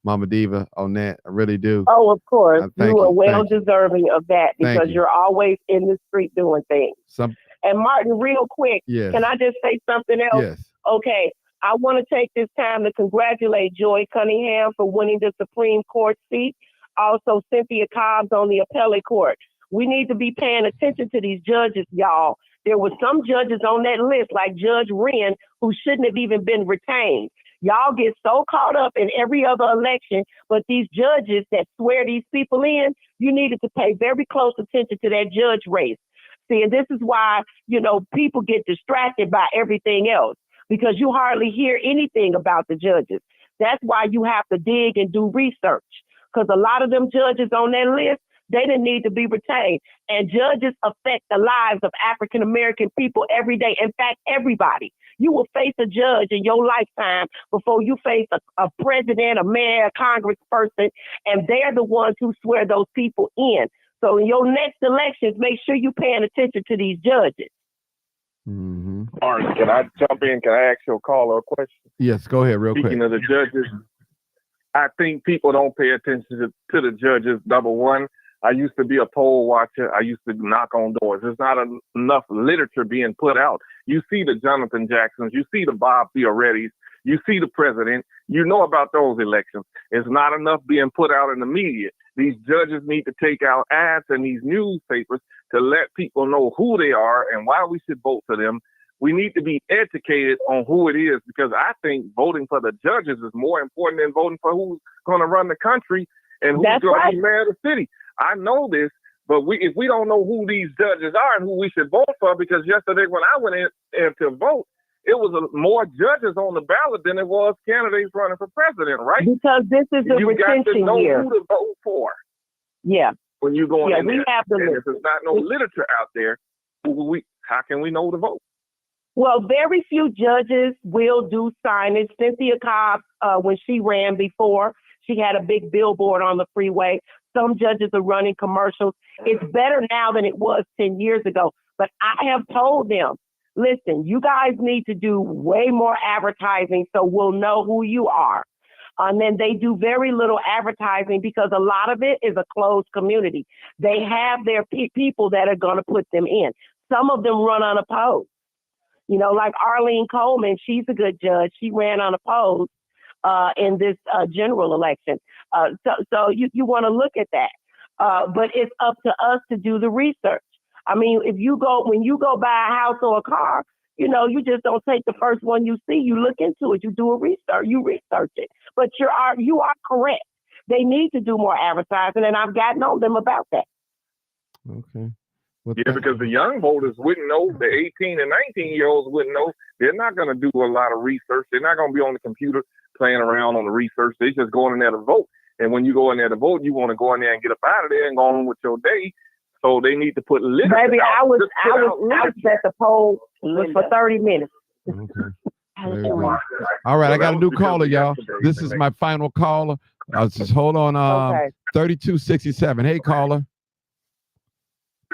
Mama Diva, on that. I really do. Oh, of course. Thank You are you. well Thank you. deserving of that Thank because you. you're always in the street doing things. And Martin, real quick, Yes. can I just say something else? Yes. Okay. I want to take this time to congratulate Joy Cunningham for winning the Supreme Court seat. Also, Cynthia Cobbs on the appellate court. We need to be paying attention to these judges, y'all. There were some judges on that list, like Judge Wren, who shouldn't have even been retained. Y'all get so caught up in every other election, but these judges that swear these people in, you needed to pay very close attention to that judge race. See, and this is why, people get distracted by everything else because you hardly hear anything about the judges. That's why you have to dig and do research because a lot of them judges on that list, they didn't need to be retained. And judges affect the lives of African-American people every day. In fact, everybody. You will face a judge in your lifetime before you face a president, a mayor, a congressperson, and they're the ones who swear those people in. So in your next elections, make sure you're paying attention to these judges. Martin, can I jump in? Can I ask your caller a question? Yes, go ahead real Speaking quick. of the judges, I think people don't pay attention to the judges. Number one, I used to be a poll watcher. I used to knock on doors. There's not enough literature being put out. You see the Jonathan Jacksons, you see the Bob Fiorettis, you see the president, you know about those elections. It's not enough being put out in the media. These judges need to take out ads in these newspapers to let people know who they are and why we should vote for them. We need to be educated on who it is because I think voting for the judges is more important than voting for who's going to run the country and who's going to be mayor of the city. I know this, but if we don't know who these judges are and who we should vote for, because yesterday when I went in to vote, it was more judges on the ballot than it was candidates running for president, right? Because this is a you got to retention know year. who to vote for. Yeah. When you're going in we there. have to And look. if there's not no literature out there, how can we know to vote? Well, very few judges will do signage. Cynthia Cobbs, when she ran before, she had a big billboard on the freeway. Some judges are running commercials. It's better now than it was 10 years ago. But I have told them, listen, you guys need to do way more advertising so we'll know who you are. And then they do very little advertising because a lot of it is a closed community. They have their people that are going to put them in. Some of them run unopposed. Like Arlene Coleman, she's a good judge. She ran unopposed in this general election. So you want to look at that. But it's up to us to do the research. I mean, when you go buy a house or a car, you just don't take the first one you see. You look into it. You do a research. You research it. But you are correct. They need to do more advertising, and I've gotten on them about that. Okay. Yeah, because the young voters wouldn't know. The 18 and 19-year-olds wouldn't know. They're not going to do a lot of research. They're not going to be on the computer playing around on the research. They're just going in there to vote. And when you go in there to vote, you want to go in there and get up out of there and go on with your day. So they need to put literature Baby, out. I was at the poll for 30 minutes. All right, I got a new caller, y'all. This is my final caller. Just hold on. 3267. Hey, caller.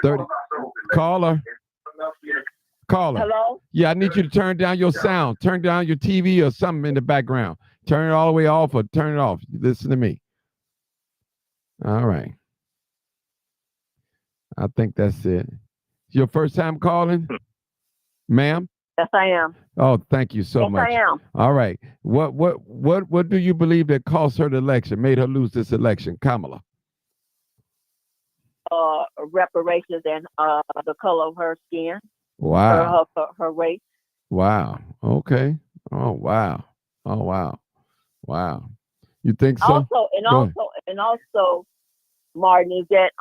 30. Caller. Hello? Yeah, I need you to turn down your sound. Turn down your TV or something in the background. Turn it all the way off or turn it off. Listen to me. All right. I think that's it. Your first time calling, ma'am? Yes, I am. Oh, thank you so much. Yes, I am. All right. What do you believe that cost her the election, made her lose this election, Kamala? Reparations and the color of her skin. Wow. Her race. Wow. Okay. Oh, wow. Oh, wow. Wow. You think so? Also, Martin, is that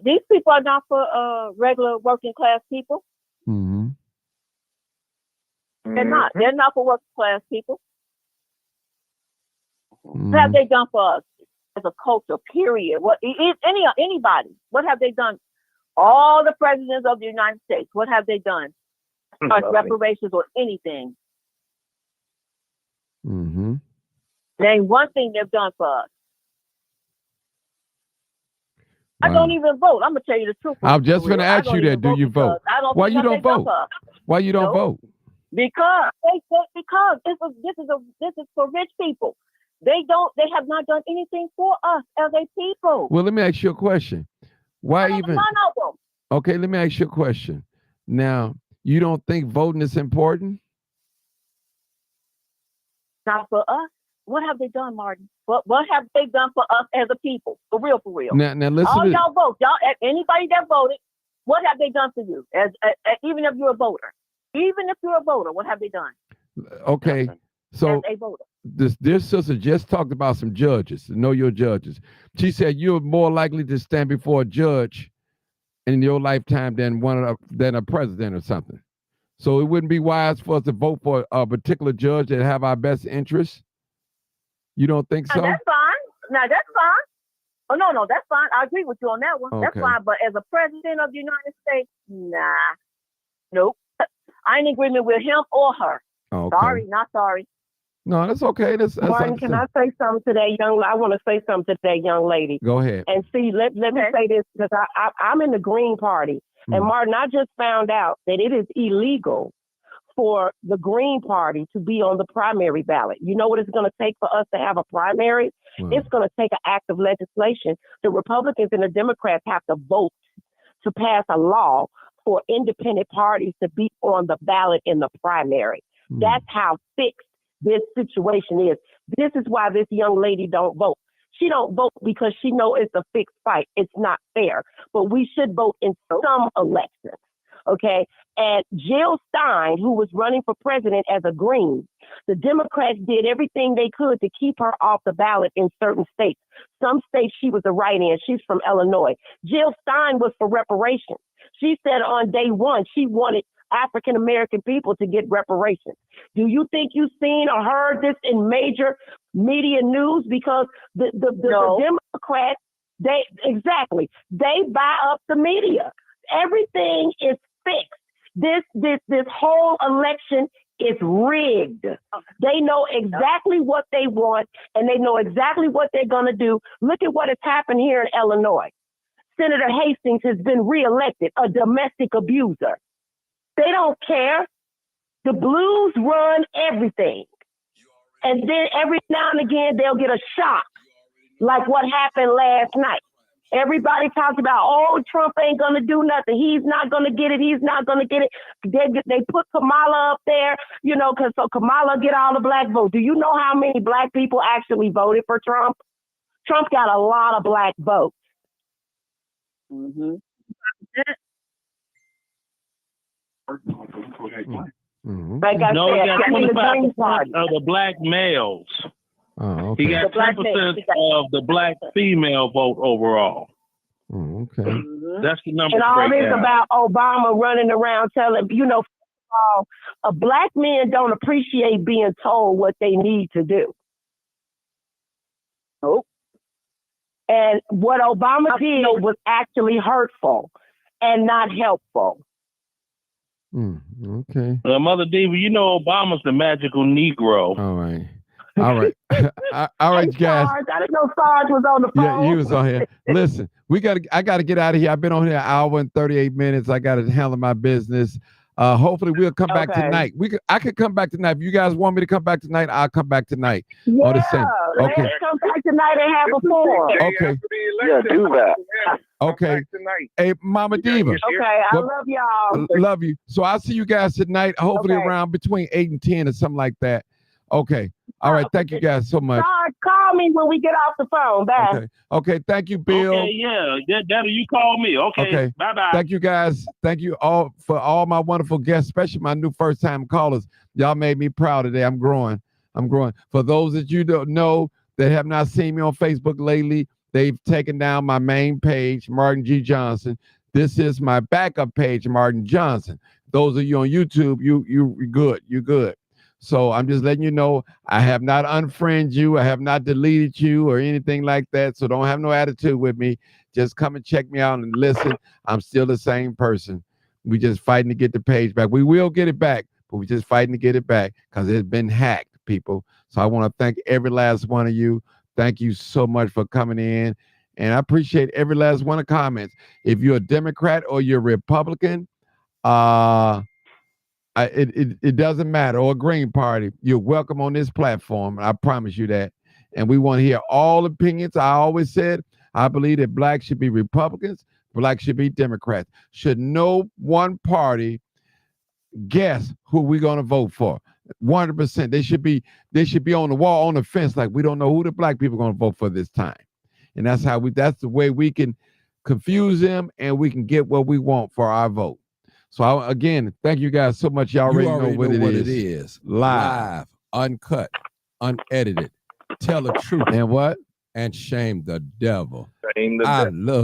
these people are not for regular working class people. Mm-hmm. They're not. They're not for working class people. Mm-hmm. What have they done for us as a culture? Period. What anybody? What have they done? All the presidents of the United States. What have they done? Reparations or anything? Mm-hmm. Name one thing they've done for us. Wow. I don't even vote. I'm gonna tell you the truth. I'm just going to ask you that. Do you vote? Why you don't vote? Why you don't vote? Because this is for rich people. They have not done anything for us as a people. Well, let me ask you a question. Why even? None of them. Okay, let me ask you a question. Now, you don't think voting is important? Not for us. What have they done, Martin? What have they done for us as a people? For real, for real. Now listen. All y'all vote. Y'all, anybody that voted, what have they done for you? As even if you're a voter, what have they done? Okay, so as a voter. This sister just talked about some judges. Know your judges. She said you're more likely to stand before a judge in your lifetime than a president or something. So it wouldn't be wise for us to vote for a particular judge that have our best interests. You don't think so? Now, that's fine. Now that's fine. Oh no, that's fine. I agree with you on that one. Okay. That's fine. But as a president of the United States, nah, nope. I ain't in agreement with him or her. Okay. Sorry, not sorry. No, that's okay. That's Martin, can I say something to that young? I want to say something to that young lady. Go ahead. And see, let me say this because I'm in the Green Party, and Martin, I just found out that it is illegal for the Green Party to be on the primary ballot. You know what it's going to take for us to have a primary? It's going to take an act of legislation. The Republicans and the Democrats have to vote to pass a law for independent parties to be on the ballot in the primary. That's how fixed this situation is. This is why this young lady don't vote. She don't vote because she know it's a fixed fight. It's not fair. But we should vote in some elections. Okay. And Jill Stein, who was running for president as a Green, the Democrats did everything they could to keep her off the ballot in certain states. Some states she was a write-in. She's from Illinois. Jill Stein was for reparations. She said on day one she wanted African-American people to get reparations. Do you think you've seen or heard this in major media news? Because the Democrats, they buy up the media. Everything is fixed. This whole election is rigged. They know exactly what they want and they know exactly what they're going to do. Look at what has happened here in Illinois. Senator Hastings has been reelected, a domestic abuser. They don't care. The Blues run everything. And then every now and again, they'll get a shock, like what happened last night. Everybody talks about, oh, Trump ain't going to do nothing. He's not going to get it. He's not going to get it. They put Kamala up there, because so Kamala get all the black votes. Do you know how many black people actually voted for Trump? Trump got a lot of black votes. Mm-hmm. Like I no, said, he got I'm in the 25% Green Party. of the black males. Oh, okay. He got 10% of the black female vote overall. Oh, okay. That's the number. And all this breakdown. about Obama running around telling, a black man don't appreciate being told what they need to do. Nope. And what Obama did was actually hurtful and not helpful. Okay. Mother Diva, Obama's the magical Negro. All right. All right. All right, guys. Sarge, I didn't know Sarge was on the phone. Yeah, he was on here. Listen, I gotta get out of here. I've been on here an hour and 38 minutes. I gotta handle my business. Hopefully we'll come back tonight. I could come back tonight. If you guys want me to come back tonight, I'll come back tonight. Yeah, Okay. let's come back tonight and have a forum. Okay. Yeah, do that. Okay. Hey, Mama Diva. Okay, I love y'all. Love you. So I'll see you guys tonight, hopefully around between 8 and 10 or something like that. Okay. All right. Thank you guys so much. Sarge, call me when we get off the phone. Bye. Okay. Okay. Thank you, Bill. Okay, yeah. That'll you call me. Okay. Bye-bye. Thank you, guys. Thank you all for all my wonderful guests, especially my new first-time callers. Y'all made me proud today. I'm growing. For those that you don't know that have not seen me on Facebook lately, they've taken down my main page, Martin G. Johnson. This is my backup page, Martin Johnson. Those of you on YouTube, you're good. You're good. So I'm just letting you know, I have not unfriended you. I have not deleted you or anything like that. So don't have no attitude with me. Just come and check me out and listen. I'm still the same person. We just fighting to get the page back. We will get it back, but we're just fighting to get it back because it's been hacked, people. So I want to thank every last one of you. Thank you so much for coming in. And I appreciate every last one of the comments. If you're a Democrat or you're a Republican, it doesn't matter, or a Green Party, you're welcome on this platform. I promise you that. and we want to hear all opinions. I always said I believe that blacks should be Republicans, blacks should be Democrats. Should no one party guess who we're going to vote for? 100%. They should be on the wall, on the fence, like we don't know who the black people are going to vote for this time. And that's the way we can confuse them and we can get what we want for our vote. So again, thank you guys so much. Y'all already know what it is. Live, uncut, unedited. Tell the truth. And what? And shame the devil. Shame the I devil. love